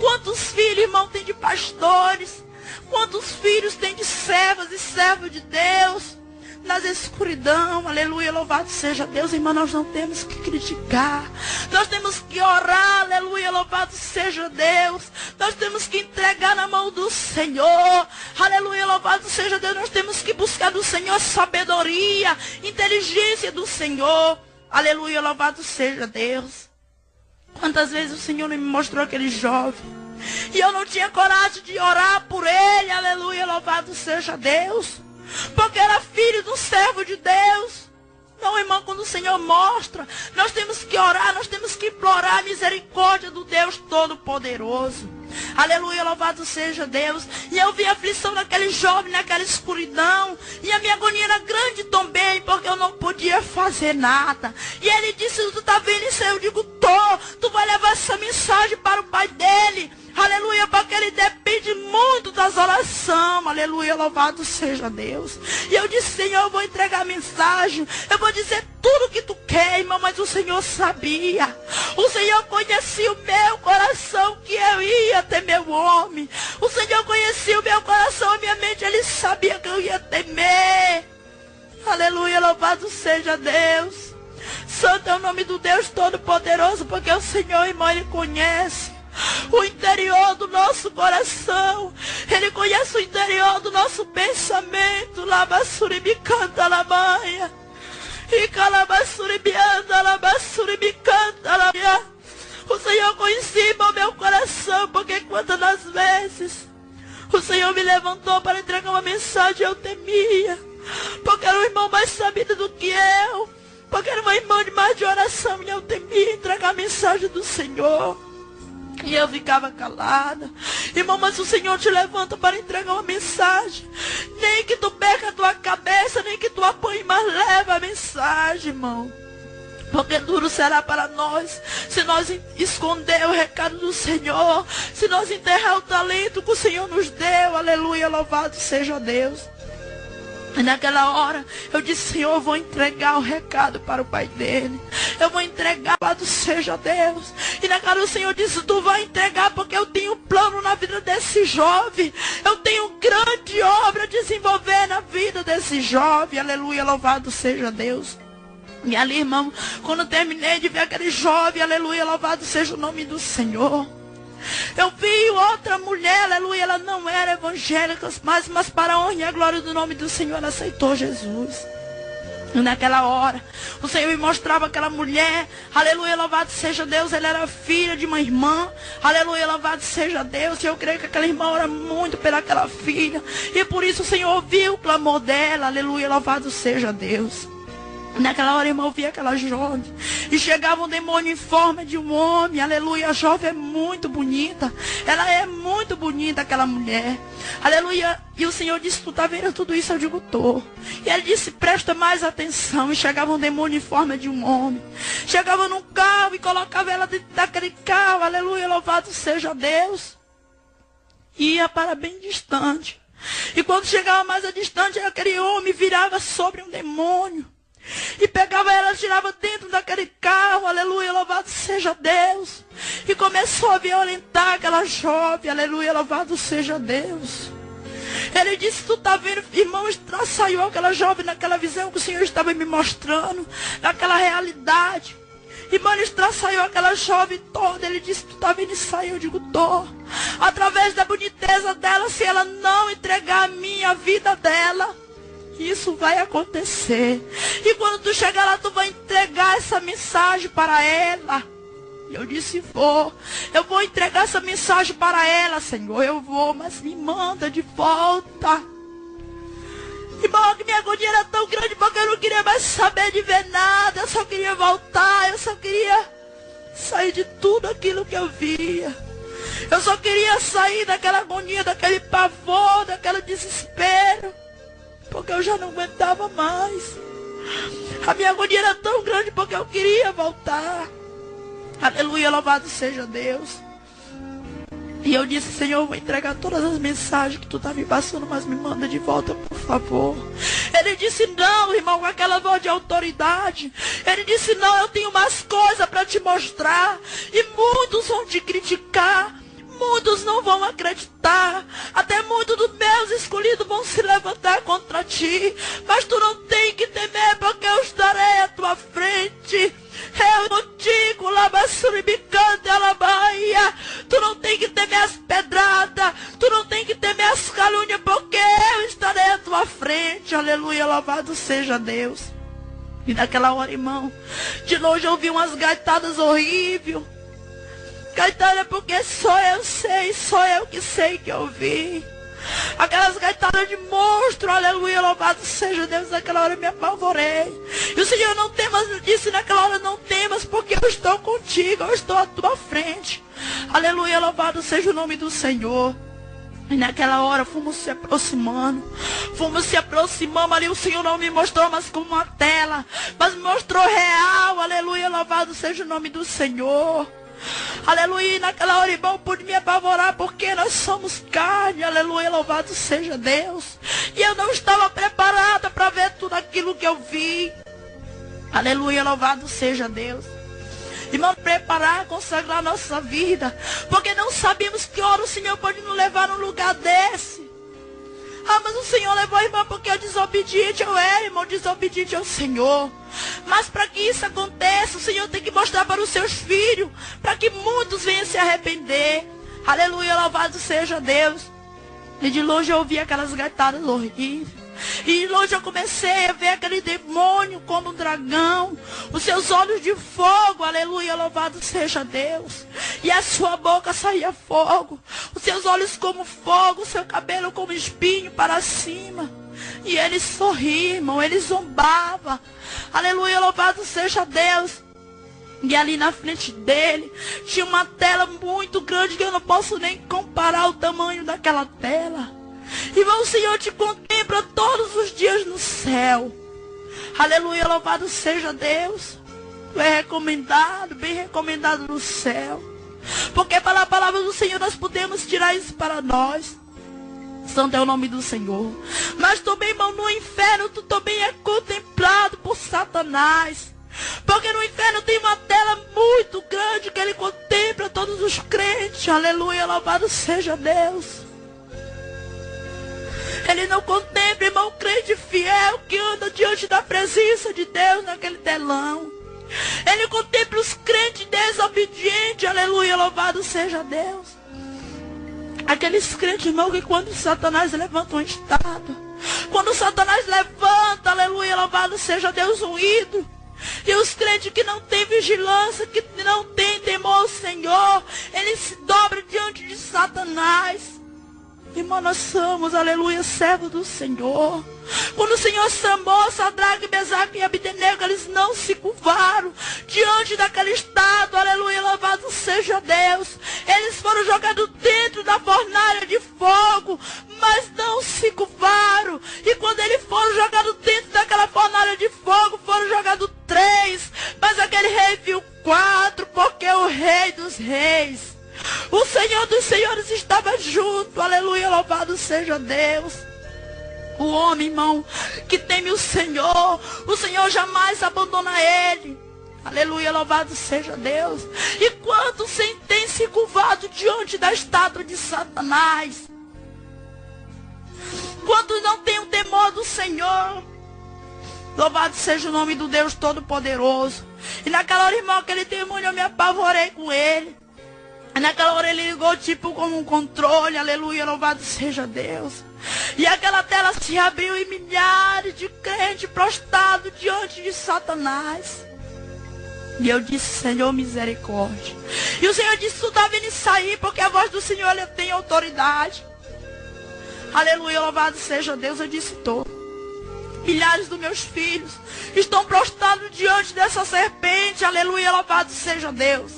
Quantos filhos, irmão, tem de pastores? Quantos filhos tem de servas e servos de Deus? Nas escuridão, aleluia, louvado seja Deus. Irmão, nós não temos que criticar. Nós temos que orar, aleluia, louvado seja Deus. Nós temos que entregar na mão do Senhor. Aleluia, louvado seja Deus. Nós temos que buscar do Senhor sabedoria, inteligência do Senhor. Aleluia, louvado seja Deus. Quantas vezes o Senhor me mostrou aquele jovem e eu não tinha coragem de orar por ele. Aleluia, louvado seja Deus. Porque era filho do servo de Deus. Não, irmão, quando o Senhor mostra, nós temos que orar, nós temos que implorar a misericórdia do Deus Todo-Poderoso. Aleluia, louvado seja Deus. E eu vi a aflição daquele jovem naquela escuridão. E a minha agonia era grande também, porque eu não podia fazer nada. E ele disse, tu tá vendo isso aí? Eu digo, tô. Tu vai levar essa mensagem para o pai dele. Aleluia, porque ele depende muito das orações. Aleluia, louvado seja Deus. E eu disse, Senhor, eu vou entregar a mensagem. Eu vou dizer tudo que tu quer, irmão, mas o Senhor sabia. O Senhor conhecia o meu coração, que eu ia ter meu homem. O Senhor conhecia o meu coração, a minha mente, Ele sabia que eu ia temer. Aleluia, louvado seja Deus. Santo é o nome do Deus Todo-Poderoso, porque o Senhor, irmão, Ele conhece o interior do nosso coração. Ele conhece o interior do nosso pensamento. Labasuribicanta lamaia. E calabas O Senhor conhecia o meu coração, porque quantas das vezes o Senhor me levantou para entregar uma mensagem, eu temia, porque era um irmão mais sabido do que eu, porque era uma irmã de mais de oração, e eu temia entregar a mensagem do Senhor. E eu ficava calada. Irmão, mas o Senhor te levanta para entregar uma mensagem. Nem que tu perca a tua cabeça, nem que tu apanhe, mas leva a mensagem, irmão. Porque duro será para nós se nós esconder o recado do Senhor, se nós enterrar o talento que o Senhor nos deu. Aleluia, louvado seja Deus. E naquela hora eu disse: Senhor, eu vou entregar o recado para o pai dele. Eu vou entregar, louvado seja Deus. E naquela hora o Senhor disse: tu vai entregar, porque eu tenho um plano na vida desse jovem. Eu tenho grande obra a desenvolver na vida desse jovem. Aleluia, louvado seja Deus. E ali, irmão, quando eu terminei de ver aquele jovem, aleluia, louvado seja o nome do Senhor, eu vi outra mulher, aleluia, ela não era evangélica, mas para a honra e a glória do nome do Senhor, ela aceitou Jesus. E naquela hora, o Senhor me mostrava aquela mulher, aleluia, louvado seja Deus, ela era filha de uma irmã, aleluia, louvado seja Deus, e eu creio que aquela irmã ora muito pelaquela filha, e por isso o Senhor ouviu o clamor dela, aleluia, louvado seja Deus. Naquela hora, irmão, eu vi aquela jovem, e chegava um demônio em forma de um homem, aleluia. A jovem é muito bonita, ela é muito bonita, aquela mulher, aleluia. E o Senhor disse: tu tá vendo tudo isso? Eu digo: tô. E ele disse: presta mais atenção. E chegava um demônio em forma de um homem, chegava num carro e colocava ela dentro daquele carro, aleluia, louvado seja Deus, e ia para bem distante. E quando chegava mais a distante, aquele homem virava sobre um demônio e pegava ela, tirava dentro daquele carro, aleluia, louvado seja Deus, e começou a violentar aquela jovem, aleluia, louvado seja Deus. Ele disse: tu tá vendo, irmão, saiu aquela jovem naquela visão que o Senhor estava me mostrando, naquela realidade. Irmão, ele saiu aquela jovem toda. Ele disse: tu tá vendo isso aí? Eu digo: tô. Através da boniteza dela, se ela não entregar a minha vida dela, isso vai acontecer. E quando tu chegar lá, tu vai entregar essa mensagem para ela. E eu disse: vou. Eu vou entregar essa mensagem para ela, Senhor. Eu vou, mas me manda de volta. Irmão, que minha agonia era tão grande, porque eu não queria mais saber de ver nada. Eu só queria voltar. Eu só queria sair de tudo aquilo que eu via. Eu só queria sair daquela agonia, daquele pavor, daquele desespero, porque eu já não aguentava mais. A minha agonia era tão grande, porque eu queria voltar. Aleluia, louvado seja Deus. E eu disse: Senhor, eu vou entregar todas as mensagens que tu tá me passando, mas me manda de volta, por favor. Ele disse: não, irmão, com aquela voz de autoridade. Ele disse: não, eu tenho mais coisas para te mostrar. E muitos vão te criticar, muitos não vão acreditar, até muitos dos meus escolhidos vão se levantar contra ti, mas tu não tem que temer, porque eu estarei à tua frente. Eu contigo, labassuribicante, alabaia. Tu não tem que temer as pedradas, tu não tem que temer as calúnias, porque eu estarei à tua frente. Aleluia, louvado seja Deus. E naquela hora, irmão, de longe eu ouvi umas gaitadas horríveis. Gaitada, porque só eu sei, só eu que sei que eu vi. Aquelas gaitadas de monstro, aleluia, louvado seja Deus. Naquela hora eu me apavorei. E o Senhor: não temas, eu disse naquela hora: não temas, porque eu estou contigo, eu estou à tua frente. Aleluia, louvado seja o nome do Senhor. E naquela hora fomos se aproximando, ali o Senhor não me mostrou mais como uma tela, mas me mostrou real, aleluia, louvado seja o nome do Senhor. Aleluia, naquela hora, irmão, pude me apavorar, porque nós somos carne, aleluia, louvado seja Deus. E eu não estava preparada para ver tudo aquilo que eu vi. Aleluia, louvado seja Deus. Irmão, preparar, consagrar nossa vida, porque não sabemos que hora o Senhor pode nos levar num lugar desse. Ah, mas o Senhor levou a irmã porque eu desobediente, eu era, irmão, desobediente ao Senhor. Mas para que isso aconteça, o Senhor tem que mostrar para os seus filhos, para que muitos venham se arrepender. Aleluia, louvado seja Deus. E de longe eu ouvi aquelas gaitadas horríveis. E de longe eu comecei a ver aquele demônio como um dragão. Os seus olhos de fogo, aleluia, louvado seja Deus. E a sua boca saía fogo. Os seus olhos como fogo, o seu cabelo como espinho para cima. E ele sorria, irmão, ele zombava. Aleluia, louvado seja Deus. E ali na frente dele tinha uma tela muito grande que eu não posso nem comparar o tamanho daquela tela. Irmão, o Senhor te contempla todos os dias no céu. Aleluia, louvado seja Deus. Tu é recomendado, bem recomendado no céu. Porque pela palavra do Senhor nós podemos tirar isso para nós. Santo é o nome do Senhor. Mas também, irmão, no inferno tu também é contemplado por Satanás. Porque no inferno tem uma tela muito grande que ele contempla todos os crentes. Aleluia, louvado seja Deus. Ele não contempla, irmão, crente fiel que anda diante da presença de Deus naquele telão. Ele contempla os crentes desobedientes. Aleluia, louvado seja Deus. Aqueles crentes, irmão, que quando Satanás levanta um estado, quando Satanás levanta, aleluia, louvado seja Deus, um ídolo. E os crentes que não têm vigilância, que não têm temor ao Senhor, eles se dobram diante de Satanás. Irmão, nós somos, aleluia, servos do Senhor. Quando o Senhor chamou Sadraque, Mesaque e Abdenego, eles não se curvaram diante daquele estado, aleluia, louvado seja Deus. Eles foram jogados dentro da fornalha de fogo, mas não se curvaram. E quando eles foram jogados dentro daquela fornalha de fogo, foram jogados 3, mas aquele rei viu 4, porque o Rei dos Reis, o Senhor dos Senhores estava junto. Aleluia, louvado seja Deus. O homem, irmão, que teme o Senhor jamais abandona ele. Aleluia, louvado seja Deus. E quantos tem se curvado diante da estátua de Satanás? Quantos não têm o temor do Senhor? Louvado seja o nome do Deus Todo-Poderoso. E naquela hora, irmão, aquele demônio, eu me apavorei com ele. Naquela hora ele ligou tipo como um controle, aleluia, louvado seja Deus. E aquela tela se abriu e milhares de crentes prostrados diante de Satanás. E eu disse, Senhor, misericórdia. E o Senhor disse, tu está vindo sair, porque a voz do Senhor ele tem autoridade. Aleluia, louvado seja Deus. Eu disse, estou. Milhares dos meus filhos estão prostrados diante dessa serpente, aleluia, louvado seja Deus.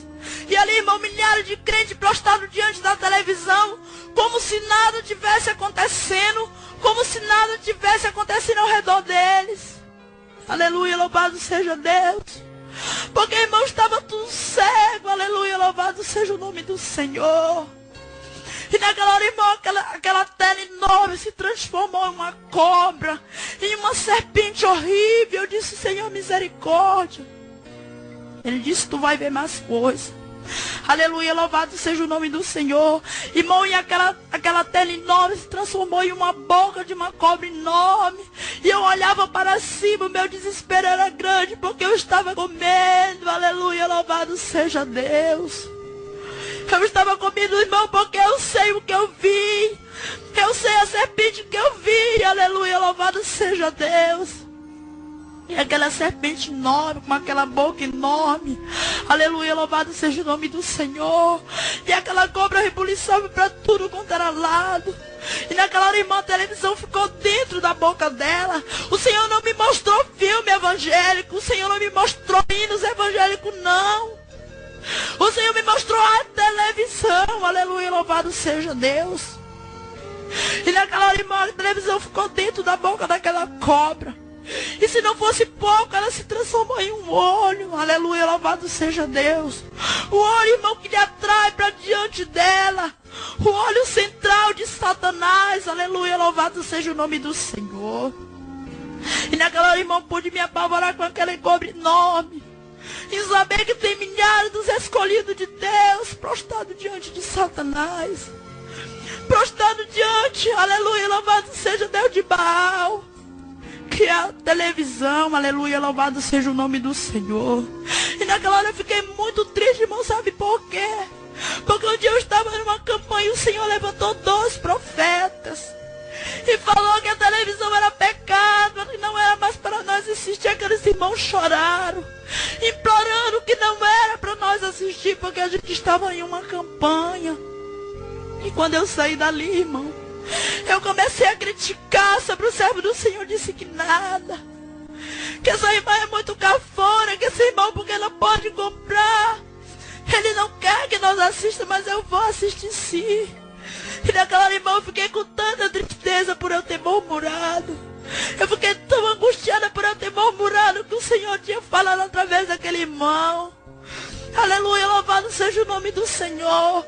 E ali, irmão, milhares de crentes prostrados diante da televisão, como se nada tivesse acontecendo, como se nada tivesse acontecendo ao redor deles. Aleluia, louvado seja Deus. Porque, irmão, estava tudo cego, aleluia, louvado seja o nome do Senhor. E naquela hora, irmão, aquela tela enorme se transformou em uma cobra, em uma serpente horrível. Eu disse, Senhor, misericórdia. Ele disse, tu vai ver mais coisas. Aleluia, louvado seja o nome do Senhor. Irmão, e aquela tela enorme se transformou em uma boca de uma cobra enorme. E eu olhava para cima, o meu desespero era grande, porque eu estava com medo. Aleluia, louvado seja Deus. Eu estava com medo, irmão, porque eu sei o que eu vi. Eu sei a serpente que eu vi. Aleluia, louvado seja Deus. E aquela serpente enorme, com aquela boca enorme. Aleluia, louvado seja o nome do Senhor. E aquela cobra rebuliçava para tudo quanto era lado. E naquela hora, irmã, a televisão ficou dentro da boca dela. O Senhor não me mostrou filme evangélico. O Senhor não me mostrou hinos evangélicos, não. O Senhor me mostrou a televisão. Aleluia, louvado seja Deus. E naquela hora, irmã, a televisão ficou dentro da boca daquela cobra. E se não fosse pouco, ela se transformou em um olho. Aleluia, louvado seja Deus. O olho, irmão, que lhe atrai para diante dela. O olho central de Satanás. Aleluia, louvado seja o nome do Senhor. E naquela hora, irmão, pude me apavorar com aquela cobra enorme. E saber que tem milhares dos escolhidos de Deus prostrados diante de Satanás. Prostrado diante, aleluia, louvado seja Deus de Baal. Que é a televisão, aleluia, louvado seja o nome do Senhor. E naquela hora eu fiquei muito triste, irmão, sabe por quê? Porque um dia eu estava numa campanha e o Senhor levantou 2 profetas. E falou que a televisão era pecado, que não era mais para nós assistir. Aqueles irmãos choraram, implorando que não era para nós assistir, porque a gente estava em uma campanha. E quando eu saí dali, irmão, eu comecei a criticar sobre o servo do Senhor. Disse que nada, que essa irmã é muito cafona, que esse irmão, porque ela pode comprar, ele não quer que nós assista, mas eu vou assistir sim. E naquela irmã eu fiquei com tanta tristeza por eu ter murmurado. Eu fiquei tão angustiada por eu ter murmurado que o Senhor tinha falado através daquele irmão. Aleluia, louvado seja o nome do Senhor.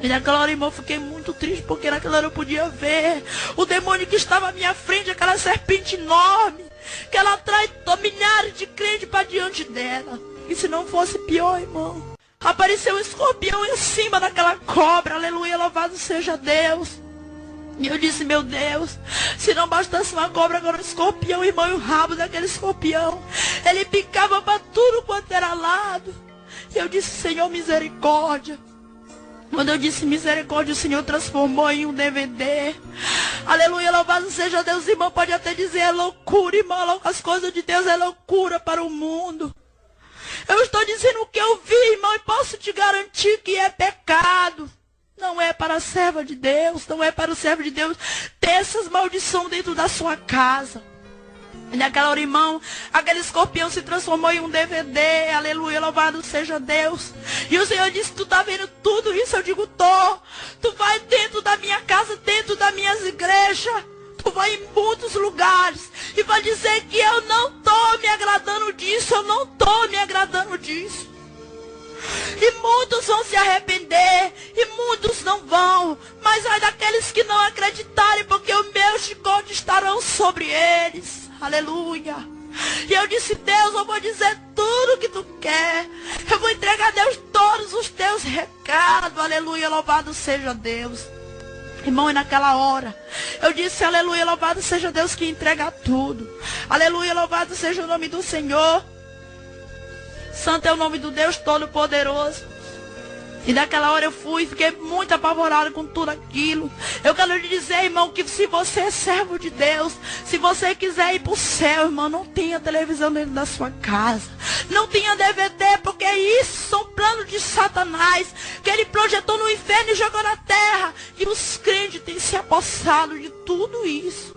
E naquela hora, irmão, eu fiquei muito triste, porque naquela hora eu podia ver o demônio que estava à minha frente, aquela serpente enorme, que ela atrai milhares de crentes para diante dela. E se não fosse pior, irmão, apareceu um escorpião em cima daquela cobra. Aleluia, louvado seja Deus. E eu disse, meu Deus, se não bastasse uma cobra, agora um escorpião, irmão, e o rabo daquele escorpião, ele picava para tudo quanto era lado. E eu disse, Senhor, misericórdia. Quando eu disse misericórdia, o Senhor transformou em um DVD. Aleluia, louvado seja Deus. Irmão, pode até dizer, é loucura, irmão. As coisas de Deus é loucura para o mundo. Eu estou dizendo o que eu vi, irmão, e posso te garantir que é pecado. Não é para a serva de Deus, não é para o servo de Deus ter essas maldições dentro da sua casa. E naquela hora, irmão, aquele escorpião se transformou em um DVD. Aleluia, louvado seja Deus. E o Senhor disse, tu tá vendo tudo isso? Eu digo, tô. Tu vai dentro da minha casa, dentro das minhas igrejas. Tu vai em muitos lugares e vai dizer que eu não tô me agradando disso. Eu não tô me agradando disso. E muitos vão se arrepender e muitos não vão. Mas ai daqueles que não acreditarem, porque o meu chicote estarão sobre eles. Aleluia. E eu disse, Deus, eu vou dizer tudo o que tu quer. Eu vou entregar a Deus todos os teus recados. Aleluia, louvado seja Deus. Irmão, e naquela hora eu disse, aleluia, louvado seja Deus que entrega tudo. Aleluia, louvado seja o nome do Senhor. Santo é o nome do Deus Todo-Poderoso. E naquela hora eu fiquei muito apavorado com tudo aquilo. Eu quero lhe dizer, irmão, que se você é servo de Deus, se você quiser ir para o céu, irmão, não tenha televisão dentro da sua casa. Não tenha DVD, porque isso são planos de Satanás, que ele projetou no inferno e jogou na terra. E os crentes têm se apossado de tudo isso.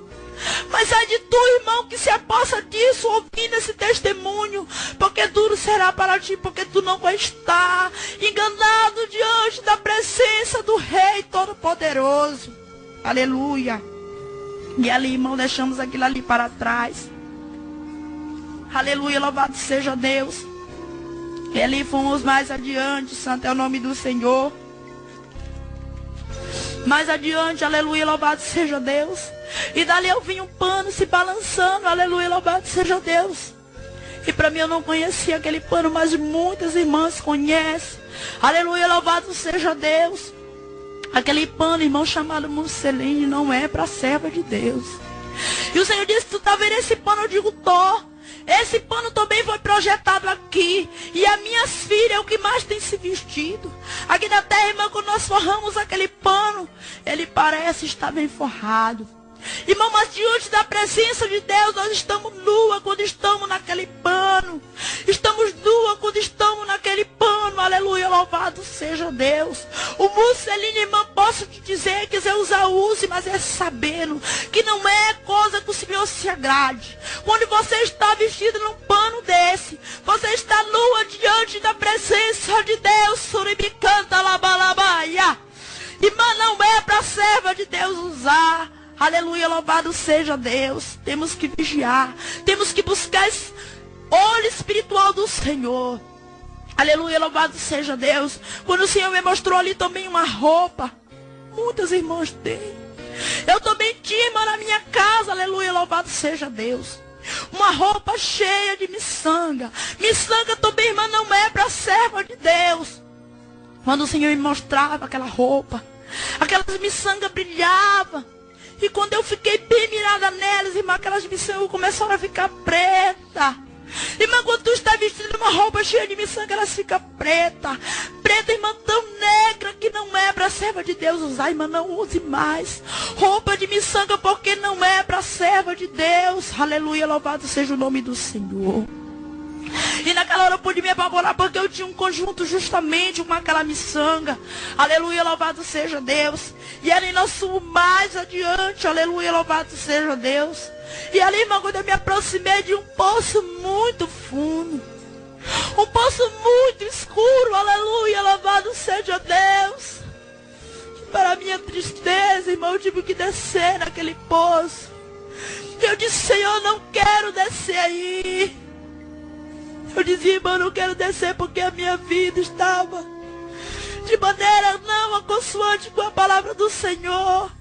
Mas é de tu, irmão, que se apossa disso, ouvindo esse testemunho, porque duro será para ti, porque tu não vai estar enganado diante da presença do Rei Todo-Poderoso. Aleluia. E ali, irmão, deixamos aquilo ali para trás. Aleluia, louvado seja Deus. E ali fomos mais adiante, santo é o nome do Senhor. Mais adiante, aleluia, louvado seja Deus. E dali eu vi um pano se balançando, aleluia, louvado seja Deus. E para mim eu não conhecia aquele pano, mas muitas irmãs conhecem. Aleluia, louvado seja Deus. Aquele pano, irmão, chamado musseline, não é para a serva de Deus. E o Senhor disse, tu tá vendo esse pano? Eu digo, tô. Esse pano também foi projetado aqui. E as minhas filhas é o que mais tem se vestido. Aqui na terra, irmão, quando nós forramos aquele pano, ele parece estar bem forrado. Irmão, mas diante da presença de Deus, nós estamos nua quando estamos naquele pano. Estamos nua quando estamos naquele pano. Aleluia, louvado seja Deus. O musseline, irmão, posso te dizer, quiser usar, use, mas é sabendo que não é coisa que o Senhor se agrade. Quando você está vestido num pano desse, você está nua diante da presença de Deus. Suribicanta labalabaia. Irmã, não é para a serva de Deus usar. Aleluia, louvado seja Deus. Temos que vigiar. Temos que buscar esse olho espiritual do Senhor. Aleluia, louvado seja Deus. Quando o Senhor me mostrou ali também uma roupa. Muitas irmãs têm. Eu também tinha, irmã, na minha casa. Aleluia, louvado seja Deus. Uma roupa cheia de miçanga. Miçanga também, irmã, não é para serva de Deus. Quando o Senhor me mostrava aquela roupa, aquelas miçangas brilhavam. E quando eu fiquei bem mirada nelas, irmã, aquelas miçangas começaram a ficar preta. Irmã, quando tu está vestindo uma roupa cheia de miçanga, elas ficam preta. Preta, irmã, tão negra que não é para a serva de Deus usar, irmã, não use mais. Roupa de miçanga porque não é para a serva de Deus. Aleluia, louvado seja o nome do Senhor. E naquela hora eu pude me apavorar porque eu tinha um conjunto justamente com aquela miçanga. Aleluia, louvado seja Deus. E ali nós fomos mais adiante. Aleluia, louvado seja Deus. E ali, irmão, quando eu me aproximei de um poço muito fundo, um poço muito escuro. Aleluia, louvado seja Deus. E para minha tristeza, irmão, eu tive que descer naquele poço. Eu disse, Senhor, eu não quero descer aí. Eu dizia, irmão, eu não quero descer porque a minha vida estava de maneira não aconsoante com a palavra do Senhor.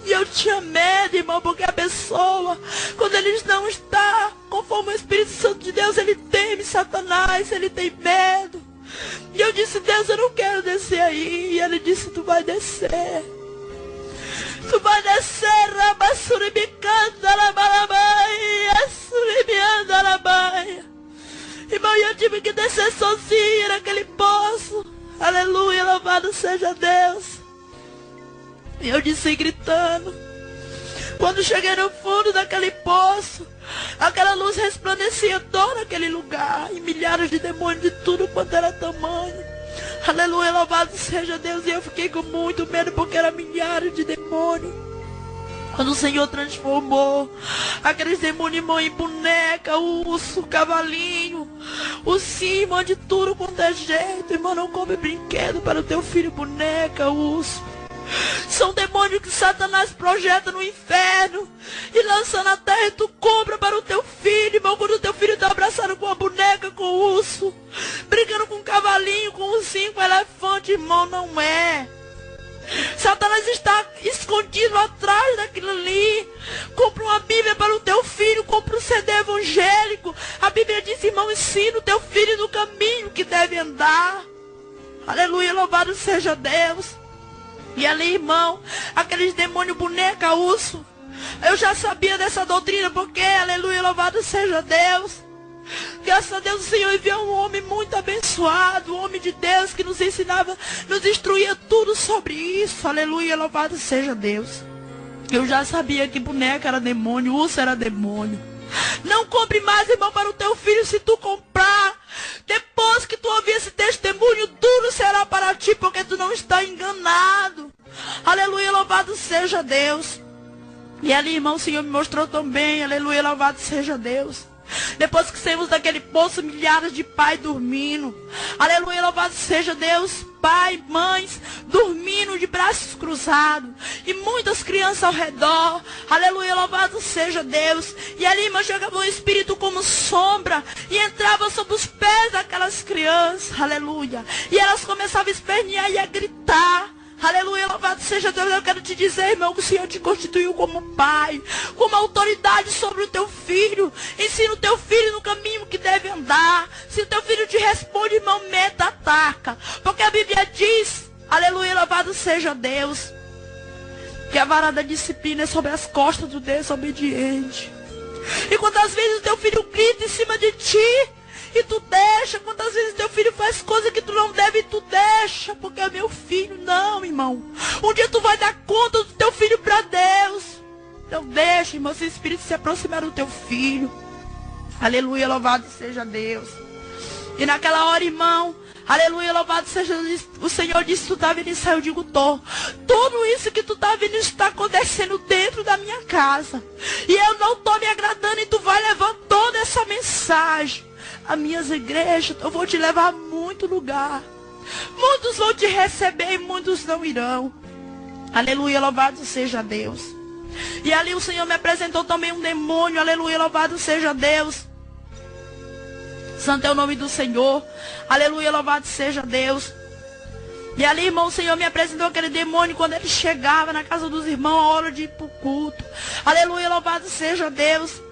E eu tinha medo, irmão, porque a pessoa, quando ele não está conforme o Espírito Santo de Deus, ele teme Satanás, ele tem medo. E eu disse, Deus, eu não quero descer aí. E ele disse, tu vai descer. Tu vai descer, rabassuribicanda, rabalabaia, suribianda, rabaia. Irmão, eu tive que descer sozinha naquele poço. Aleluia, louvado seja Deus. E eu disse gritando. Quando cheguei no fundo daquele poço, aquela luz resplandecia todo aquele lugar. E milhares de demônios de tudo quanto era tamanho. Aleluia, louvado seja Deus. E eu fiquei com muito medo porque eram milhares de demônios. Quando o Senhor transformou aqueles demônios, irmão, em boneca, urso, cavalinho, ursinho, irmão, de tudo quanto é jeito. Irmão, não compre brinquedo para o teu filho, boneca, urso. São demônios que Satanás projeta no inferno e lança na terra e tu compra para o teu filho, irmão. Quando o teu filho está abraçado com a boneca, com o urso, brincando com um cavalinho, com um ursinho, com um elefante, irmão, não é. Satanás está escondido atrás daquilo ali. Compra uma Bíblia para o teu filho, compra um CD evangélico. A Bíblia diz, irmão, ensina o teu filho no caminho que deve andar. Aleluia, louvado seja Deus. E ali, irmão, aqueles demônios boneca, urso, eu já sabia dessa doutrina porque, aleluia, louvado seja Deus. Graças a Deus o Senhor enviou um homem muito abençoado, um homem de Deus que nos ensinava, nos instruía tudo sobre isso. Aleluia, louvado seja Deus. Eu já sabia que boneca era demônio, urso era demônio. Não compre mais, irmão, para o teu filho. Se tu comprar, depois que tu ouvir esse testemunho, tudo será para ti, porque tu não está enganado. Aleluia, louvado seja Deus. E ali, irmão, o Senhor me mostrou também, aleluia, louvado seja Deus. Depois que saímos daquele poço, milhares de pais dormindo. Aleluia, louvado seja Deus. Pai, mães, dormindo de braços cruzados. E muitas crianças ao redor. Aleluia, louvado seja Deus. E ali, irmão, chegava um espírito como sombra. E entrava sobre os pés daquelas crianças. Aleluia. E elas começavam a espernear e a gritar. Aleluia, louvado seja Deus. Eu quero te dizer, irmão, que o Senhor te constituiu como pai, como autoridade sobre o teu filho. Ensina o teu filho no caminho que deve andar. Se o teu filho te responde, irmão, meta, ataca. Porque a Bíblia diz, aleluia, louvado seja Deus, que a vara da disciplina é sobre as costas do desobediente. E quantas vezes o teu filho grita em cima de ti e tu deixa, quantas vezes teu filho faz coisa que tu não deve e tu deixa, porque é meu filho. Não, irmão, um dia tu vai dar conta do teu filho para Deus. Não deixa, irmão, esse espírito se aproximar do teu filho. Aleluia, louvado seja Deus. E naquela hora, irmão, aleluia, louvado seja Deus, o Senhor disse, tu tá vendo isso? Eu digo, tô. Tudo isso que tu tá vendo está acontecendo dentro da minha casa. E eu não tô me agradando e tu vai levar toda essa mensagem. As minhas igrejas, eu vou te levar a muito lugar. Muitos vão te receber e muitos não irão. Aleluia, louvado seja Deus. E ali o Senhor me apresentou também um demônio. Aleluia, louvado seja Deus. Santo é o nome do Senhor. Aleluia, louvado seja Deus. E ali, irmão, o Senhor me apresentou aquele demônio quando ele chegava na casa dos irmãos, a hora de ir para o culto. Aleluia, louvado seja Deus.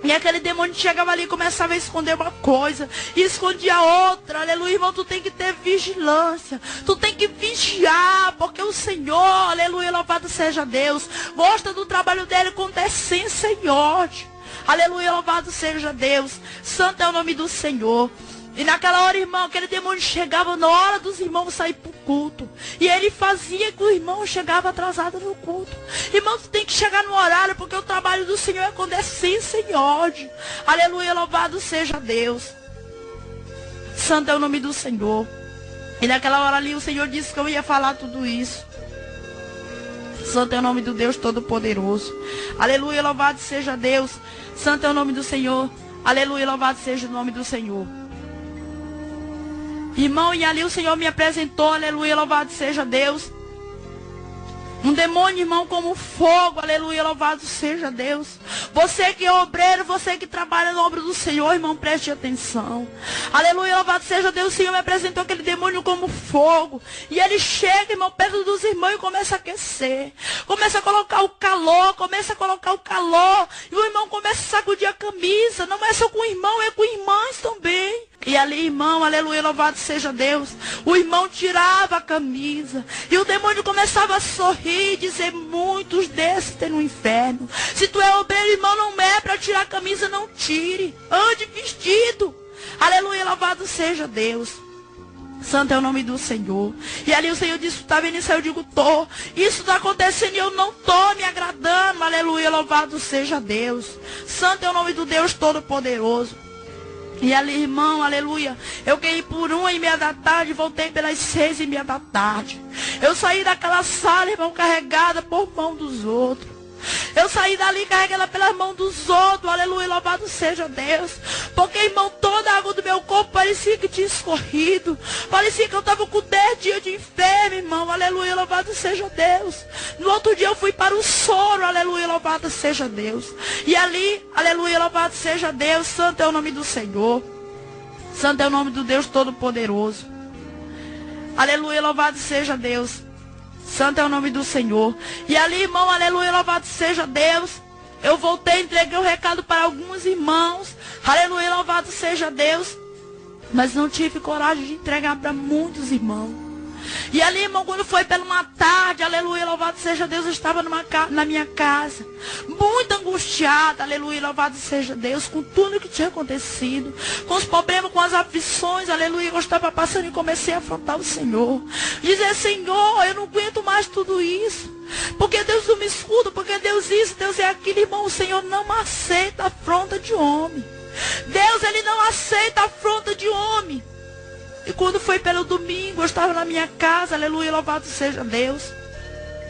E aquele demônio chegava ali e começava a esconder uma coisa. E escondia outra. Aleluia, irmão, tu tem que ter vigilância. Tu tem que vigiar. Porque o Senhor, aleluia, louvado seja Deus, gosta do trabalho dele com decência e ordem. Aleluia, louvado seja Deus. Santo é o nome do Senhor. E naquela hora, irmão, aquele demônio chegava na hora dos irmãos sair para o culto. E ele fazia que o irmão chegava atrasado no culto. Irmão, tu tem que chegar no horário, porque o trabalho do Senhor é com decência e ordem. Aleluia, louvado seja Deus. Santo é o nome do Senhor. E naquela hora ali o Senhor disse que eu ia falar tudo isso. Santo é o nome do Deus Todo-Poderoso. Aleluia, louvado seja Deus. Santo é o nome do Senhor. Aleluia, louvado seja o nome do Senhor. Irmão, e ali o Senhor me apresentou, aleluia, louvado seja Deus. Um demônio, irmão, como fogo, aleluia, louvado seja Deus. Você que é obreiro, você que trabalha na obra do Senhor, irmão, preste atenção. Aleluia, louvado seja Deus. O Senhor me apresentou aquele demônio como fogo. E ele chega, irmão, perto dos irmãos e começa a aquecer. Começa a colocar o calor, E o irmão começa a sacudir a camisa. Não é só com o irmão, é com irmãs também. E ali, irmão, aleluia, louvado seja Deus. O irmão tirava a camisa. E o demônio começava a sorrir e dizer: muitos desses tem no inferno. Se tu é obreiro, irmão, não é para tirar a camisa, não tire. Ande vestido. Aleluia, louvado seja Deus. Santo é o nome do Senhor. E ali o Senhor disse: tá vendo isso? Eu digo: tô. Isso está acontecendo e eu não tô me agradando. Aleluia, louvado seja Deus. Santo é o nome do Deus Todo-Poderoso. E ali, irmão, aleluia, eu caí por 1h30 da tarde, voltei pelas 6h30 da tarde. Eu saí daquela sala, irmão, carregada por mão dos outros. Eu saí dali carregada pelas mãos dos outros, aleluia, louvado seja Deus. Porque, irmão, toda a água do meu corpo parecia que tinha escorrido. Parecia que eu estava com 10 dias de enfermo, irmão, aleluia, louvado seja Deus. No outro dia eu fui para o soro, aleluia, louvado seja Deus. E ali, aleluia, louvado seja Deus. Santo é o nome do Senhor. Santo é o nome do Deus Todo-Poderoso. Aleluia, louvado seja Deus. Santo é o nome do Senhor. E ali, irmão, aleluia, louvado seja Deus. Eu voltei, entreguei o recado para alguns irmãos. Aleluia, louvado seja Deus. Mas não tive coragem de entregar para muitos irmãos. E ali, irmão, quando foi pela uma tarde, aleluia, louvado seja Deus, eu estava na minha casa, muito angustiada, aleluia, louvado seja Deus, com tudo que tinha acontecido, com os problemas, com as aflições, aleluia, eu estava passando e comecei a afrontar o Senhor. Dizer: Senhor, eu não aguento mais tudo isso. Porque Deus não me escuta, porque Deus isso, Deus é aquilo, irmão. O Senhor não aceita a afronta de homem. Deus, Ele não aceita a afronta de homem. E quando foi pelo domingo, eu estava na minha casa, aleluia, louvado seja Deus.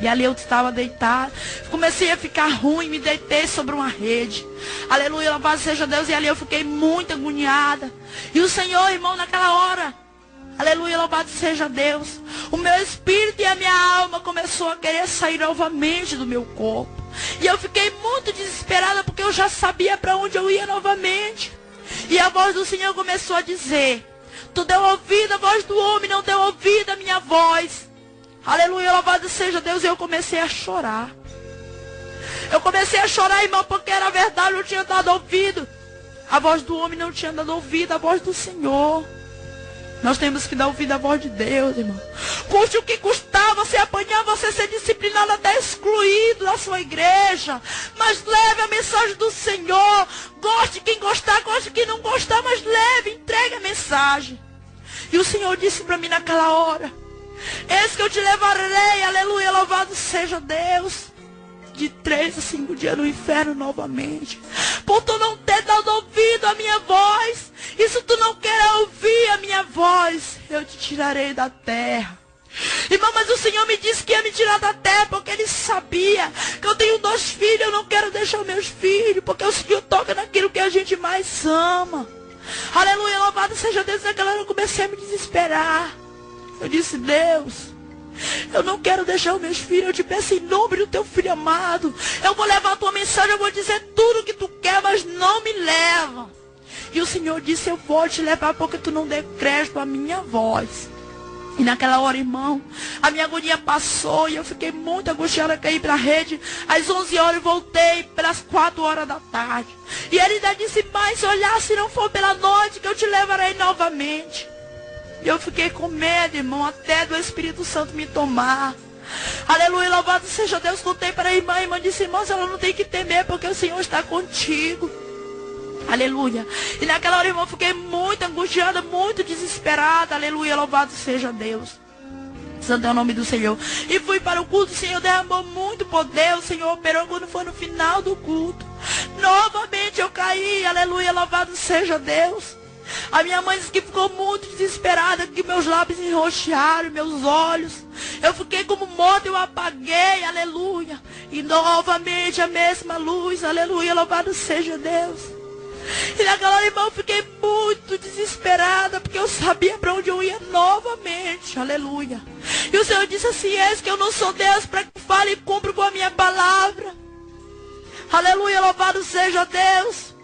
E ali eu estava deitada, comecei a ficar ruim, me deitei sobre uma rede. Aleluia, louvado seja Deus. E ali eu fiquei muito agoniada. E o Senhor, irmão, naquela hora, aleluia, louvado seja Deus, o meu espírito e a minha alma começou a querer sair novamente do meu corpo. E eu fiquei muito desesperada, porque eu já sabia para onde eu ia novamente. E a voz do Senhor começou a dizer: tu deu ouvido à voz do homem, não deu ouvido à minha voz. Aleluia, louvado seja Deus. E eu comecei a chorar. Eu comecei a chorar, irmão, porque era verdade, eu tinha dado ouvido. A voz do homem não tinha dado ouvido à voz do Senhor. Nós temos que dar ouvido à voz de Deus, irmão. Custe o que custar, você apanhar, você ser disciplinado, até excluído da sua igreja. Mas leve a mensagem do Senhor. Goste quem gostar, goste quem não gostar, mas leve, entregue a mensagem. E o Senhor disse para mim naquela hora: eis que eu te levarei, aleluia, louvado seja Deus, de 3 a 5 dias no inferno novamente. Por tu não ter dado ouvido à minha voz. E se tu não quer ouvir a minha voz, eu te tirarei da terra. Irmão, mas o Senhor me disse que ia me tirar da terra, porque Ele sabia que eu tenho 2 filhos. Eu não quero deixar os meus filhos, porque o Senhor toca naquilo que a gente mais ama. Aleluia, louvado seja Deus. Naquela hora eu comecei a me desesperar. Eu disse: Deus, eu não quero deixar os meus filhos. Eu te peço em nome do teu filho amado. Eu vou levar a tua mensagem, eu vou dizer tudo o que tu quer, mas não me leva. E o Senhor disse: eu vou te levar, porque tu não deu crédito à minha voz. E naquela hora, irmão, a minha agonia passou e eu fiquei muito angustiada, caí para a rede. Às 11 horas eu voltei pelas 4 horas da tarde. E ele ainda disse: mas olhar, se não for pela noite, que eu te levarei novamente. E eu fiquei com medo, irmão, até do Espírito Santo me tomar. Aleluia, louvado seja Deus. Contei para a irmã disse: irmã, ela não tem que temer, porque o Senhor está contigo. Aleluia. E naquela hora, irmão, eu fiquei muito angustiada, muito desesperada. Aleluia, louvado seja Deus. Santo é o nome do Senhor. E fui para o culto, o Senhor derramou muito poder. O Senhor operou quando foi no final do culto. Novamente eu caí, aleluia, louvado seja Deus. A minha mãe disse que ficou muito desesperada, que meus lábios enroxaram, meus olhos. Eu fiquei como morta, eu apaguei, aleluia. E novamente a mesma luz, aleluia, louvado seja Deus. E naquela hora, irmão, eu fiquei muito desesperada, porque eu sabia para onde eu ia novamente, aleluia. E o Senhor disse assim: eis que eu não sou Deus para que fale e cumpra com a minha palavra. Aleluia, louvado seja Deus.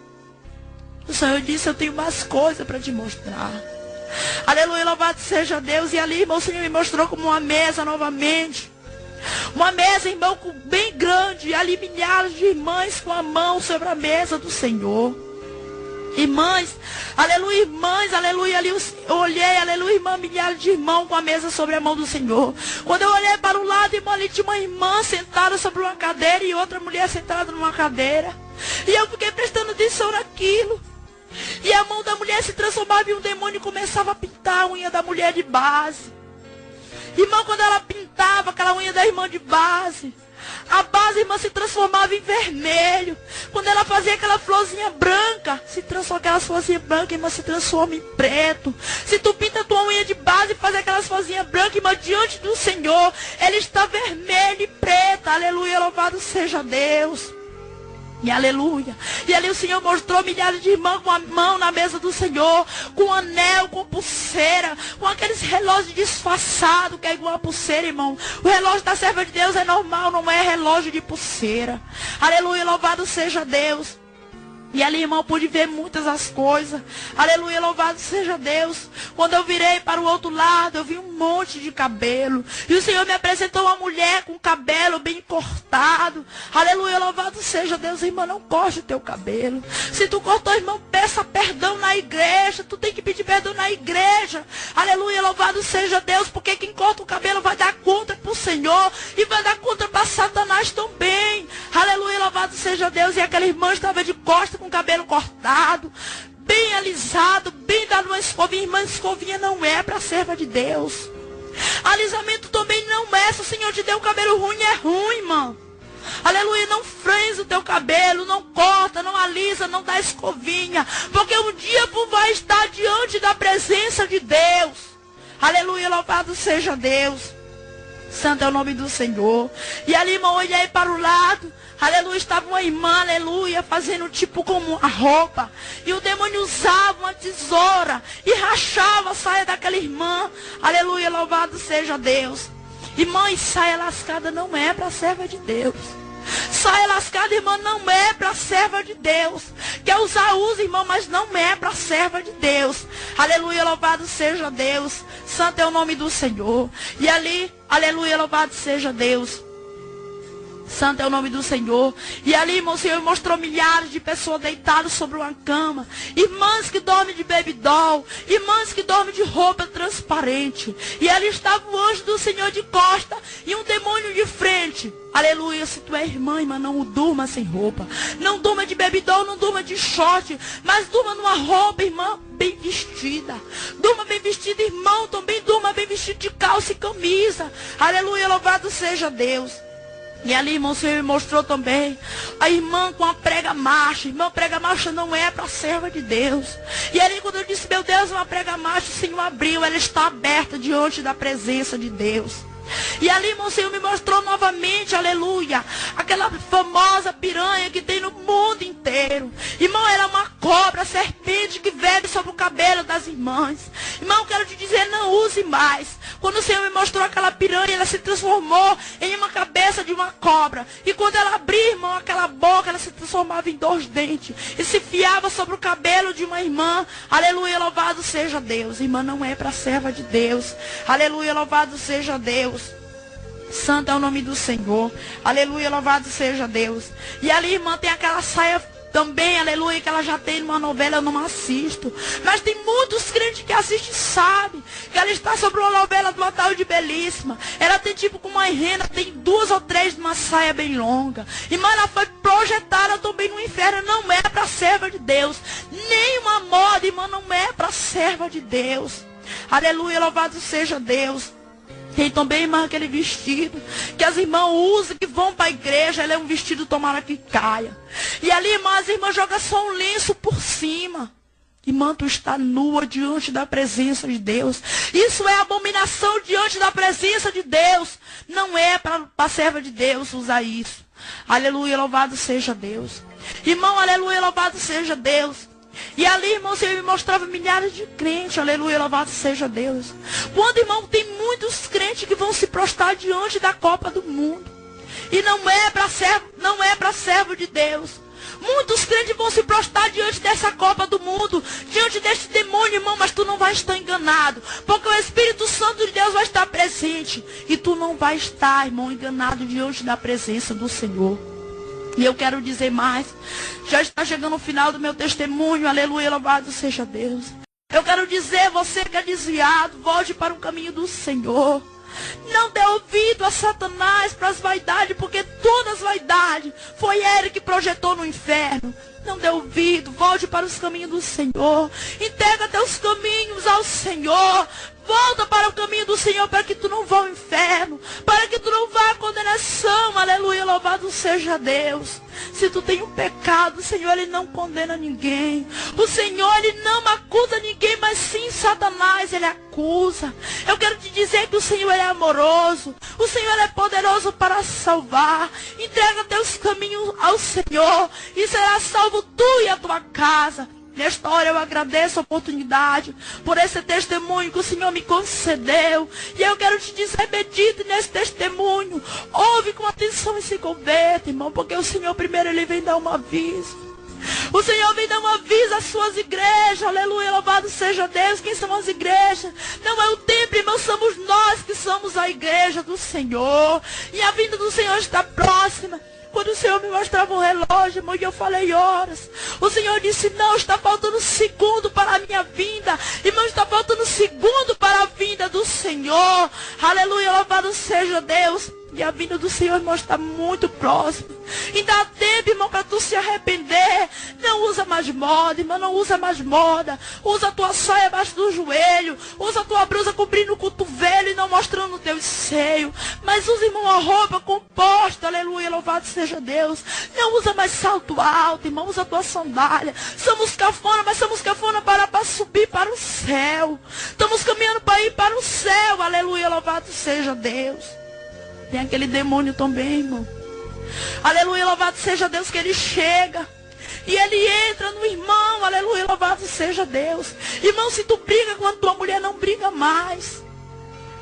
O Senhor disse: eu tenho mais coisas para te mostrar. Aleluia, louvado seja Deus. E ali, irmão, o Senhor me mostrou como uma mesa novamente. Uma mesa, irmão, bem grande. E ali milhares de irmãs com a mão sobre a mesa do Senhor. Irmãs, aleluia, ali eu olhei, aleluia, irmã, milhares de irmãos com a mesa sobre a mão do Senhor. Quando eu olhei para o lado, irmão, ali tinha uma irmã sentada sobre uma cadeira e outra mulher sentada numa cadeira. E eu fiquei prestando atenção naquilo. E a mão da mulher se transformava em um demônio e começava a pintar a unha da mulher de base. Irmão, quando ela pintava aquela unha da irmã de base, a base, irmã, se transformava em vermelho. Quando ela fazia aquela florzinha branca, aquela florzinha branca, irmã, se transforma em preto. Se tu pinta a tua unha de base e faz aquelas florzinhas brancas, irmã, diante do Senhor, ela está vermelha e preta. Aleluia, louvado seja Deus. E aleluia. E ali o Senhor mostrou milhares de irmãos com a mão na mesa do Senhor, com anel, com pulseira, com aqueles relógios disfarçados, que é igual a pulseira, irmão. O relógio da serva de Deus é normal, não é relógio de pulseira. Aleluia, louvado seja Deus. E ali, irmão, eu pude ver muitas as coisas. Aleluia, louvado seja Deus. Quando eu virei para o outro lado, eu vi um monte de cabelo. E o Senhor me apresentou uma mulher com cabelo bem cortado. Aleluia, louvado seja Deus. Irmão, não corte o teu cabelo. Se tu cortou, irmão, peça perdão na igreja. Tu tem que pedir perdão na igreja. Aleluia, louvado seja Deus. Porque quem corta o cabelo vai dar conta para o Senhor. E vai dar conta para Satanás também. Aleluia, louvado seja Deus. E aquela irmã estava de costas, com o cabelo cortado, bem alisado, bem dado uma escovinha. Irmã, escovinha não é para a serva de Deus. Alisamento também não é. Se o Senhor te deu um cabelo ruim, é ruim, irmão. Aleluia, não franze o teu cabelo, não corta, não alisa, não dá escovinha, porque um dia tu vai estar diante da presença de Deus. Aleluia, louvado seja Deus. Santo é o nome do Senhor. E ali, irmão, olhei para o lado. Aleluia, estava uma irmã, aleluia, fazendo tipo como uma roupa. E o demônio usava uma tesoura e rachava a saia daquela irmã. Aleluia, louvado seja Deus. Irmã, saia lascada não é para a serva de Deus. Saia lascada, irmã, não é para a serva de Deus. Quer usar, usa, irmão, mas não é para a serva de Deus. Aleluia, louvado seja Deus. Santo é o nome do Senhor. E ali, aleluia, louvado seja Deus. Santo é o nome do Senhor. E ali, irmão, o Senhor mostrou milhares de pessoas deitadas sobre uma cama. Irmãs que dormem de baby doll. Irmãs que dormem de roupa transparente. E ali estava o anjo do Senhor de costa e um demônio de frente. Aleluia, se tu é irmã, não durma sem roupa. Não durma de baby doll, não durma de short. Mas durma numa roupa, irmã, bem vestida. Durma bem vestida, irmão, também durma bem vestido de calça e camisa. Aleluia, louvado seja Deus. E ali, irmão, o Senhor me mostrou também a irmã com a prega marcha. Irmão, prega marcha não é para a serva de Deus. E ali, quando eu disse, meu Deus, uma prega marcha, o Senhor abriu, ela está aberta diante da presença de Deus. E ali, irmão, o Senhor me mostrou novamente, aleluia, aquela famosa piranha que tem no mundo inteiro. Irmão, ela é uma cobra, serpente que vive sobre o cabelo das irmãs. Irmão, quero te dizer, não use mais. Quando o Senhor me mostrou aquela piranha, ela se transformou em uma cabeça de uma cobra. E quando ela abria, irmão, aquela boca, ela se transformava em 2 dentes. E se fiava sobre o cabelo de uma irmã. Aleluia, louvado seja Deus. Irmã, não é para a serva de Deus. Aleluia, louvado seja Deus. Santo é o nome do Senhor. Aleluia, louvado seja Deus. E ali, irmã, tem aquela saia também, aleluia, que ela já tem uma novela, eu não assisto. Mas tem muitos crentes que assistem e sabem que ela está sobre uma novela de uma tal de Belíssima. Ela tem tipo com uma rena, tem 2 ou 3 de uma saia bem longa. Irmã, ela foi projetada também no inferno, não é para serva de Deus. Nem uma moda, irmã, não é para serva de Deus. Aleluia, louvado seja Deus. Tem também, irmã, aquele vestido que as irmãs usam, que vão para a igreja. Ele é um vestido, tomara que caia. E ali, irmã, as irmãs jogam só um lenço por cima. Irmã, tu está nua diante da presença de Deus. Isso é abominação diante da presença de Deus. Não é para a serva de Deus usar isso. Aleluia, louvado seja Deus. Irmão, aleluia, louvado seja Deus. E ali, irmão, o Senhor me mostrava milhares de crentes, aleluia, louvado seja Deus. Quando, irmão, tem muitos crentes que vão se prostrar diante da Copa do Mundo. E não é para servo de Deus. Muitos crentes vão se prostrar diante dessa Copa do Mundo, diante deste demônio, irmão, mas tu não vai estar enganado. Porque o Espírito Santo de Deus vai estar presente. E tu não vai estar, irmão, enganado diante da presença do Senhor. E eu quero dizer mais. Já está chegando o final do meu testemunho. Aleluia, louvado seja Deus. Eu quero dizer, você que é desviado, volte para o caminho do Senhor. Não dê ouvido a Satanás para as vaidades, porque todas as vaidades foi ele que projetou no inferno. Não dê ouvido, volte para os caminhos do Senhor. Entrega teus caminhos ao Senhor. Volta para o caminho do Senhor para que tu não vá ao inferno, para que tu não vá à condenação. Aleluia, louvado seja Deus. Se tu tem um pecado, o Senhor, Ele não condena ninguém. O Senhor, Ele não acusa ninguém, mas sim Satanás, Ele acusa. Eu quero te dizer que o Senhor é amoroso. O Senhor é poderoso para salvar. Entrega teus caminhos ao Senhor e será salvo tu e a tua casa. Nesta hora eu agradeço a oportunidade por esse testemunho que o Senhor me concedeu. E eu quero te dizer, medite nesse testemunho. Ouve com atenção e se converta, irmão. Porque o Senhor primeiro, Ele vem dar um aviso. O Senhor vem dar um aviso às suas igrejas. Aleluia, louvado seja Deus. Quem são as igrejas? Não é o templo, irmão. Somos nós que somos a igreja do Senhor. E a vinda do Senhor está próxima. Quando o Senhor me mostrava um relógio, irmão, e eu falei horas. O Senhor disse, não, está faltando segundo para a minha vinda. Irmão, está faltando segundo para a vinda do Senhor. Aleluia, louvado seja Deus. E a vinda do Senhor, irmão, está muito próxima. E dá tempo, irmão, para tu se arrepender. Não usa mais moda, irmão, não usa mais moda. Usa a tua saia abaixo do joelho. Usa a tua blusa cobrindo o cotovelo e não mostrando o teu seio. Mas usa, irmão, a roupa composta. Aleluia, louvado seja Deus. Não usa mais salto alto, irmão, usa a tua sandália. Somos cafona, mas somos cafona para subir para o céu. Estamos caminhando para ir para o céu. Aleluia, louvado seja Deus. Tem aquele demônio também, irmão. Aleluia, louvado seja Deus, que ele chega e ele entra no irmão. Aleluia, louvado seja Deus. Irmão, se tu briga com a tua mulher, não briga mais.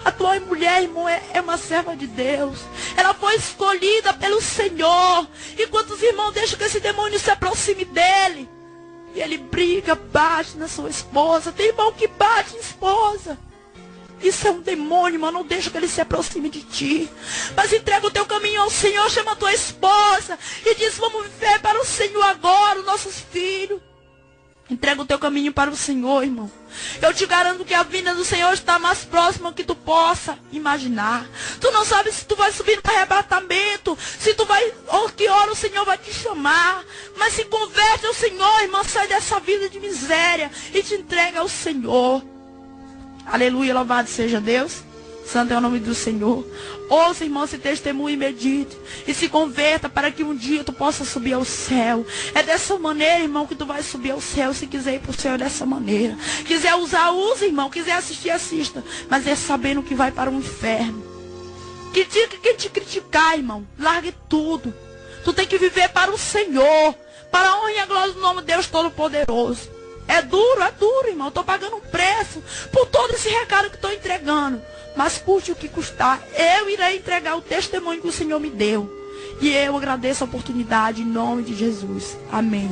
A tua mulher, irmão, é uma serva de Deus. Ela foi escolhida pelo Senhor. E quantos irmãos deixam que esse demônio se aproxime dele? E ele briga, bate na sua esposa. Tem irmão que bate em esposa. Isso é um demônio, irmão. Não deixa que ele se aproxime de ti. Mas entrega o teu caminho ao Senhor. Chama a tua esposa e diz, vamos viver para o Senhor agora, os nossos filhos. Entrega o teu caminho para o Senhor, irmão. Eu te garanto que a vinda do Senhor está mais próxima que tu possa imaginar. Tu não sabe se tu vai subir no arrebatamento, se tu vai, ou que hora o Senhor vai te chamar. Mas se converte ao Senhor, irmão. Sai dessa vida de miséria e te entrega ao Senhor. Aleluia, louvado seja Deus. Santo é o nome do Senhor. Ouça, irmão, esse testemunho e medite. E se converta para que um dia tu possa subir ao céu. É dessa maneira, irmão, que tu vai subir ao céu. Se quiser ir para o céu, é dessa maneira. Quiser usar, usa, irmão. Quiser assistir, assista. Mas é sabendo que vai para o inferno. Que dia que quem te criticar, irmão, largue tudo. Tu tem que viver para o Senhor. Para a honra e a glória do nome de Deus Todo-Poderoso. É duro, irmão. Estou pagando um preço por todo esse recado que estou entregando. Mas custe o que custar, eu irei entregar o testemunho que o Senhor me deu. E eu agradeço a oportunidade em nome de Jesus. Amém.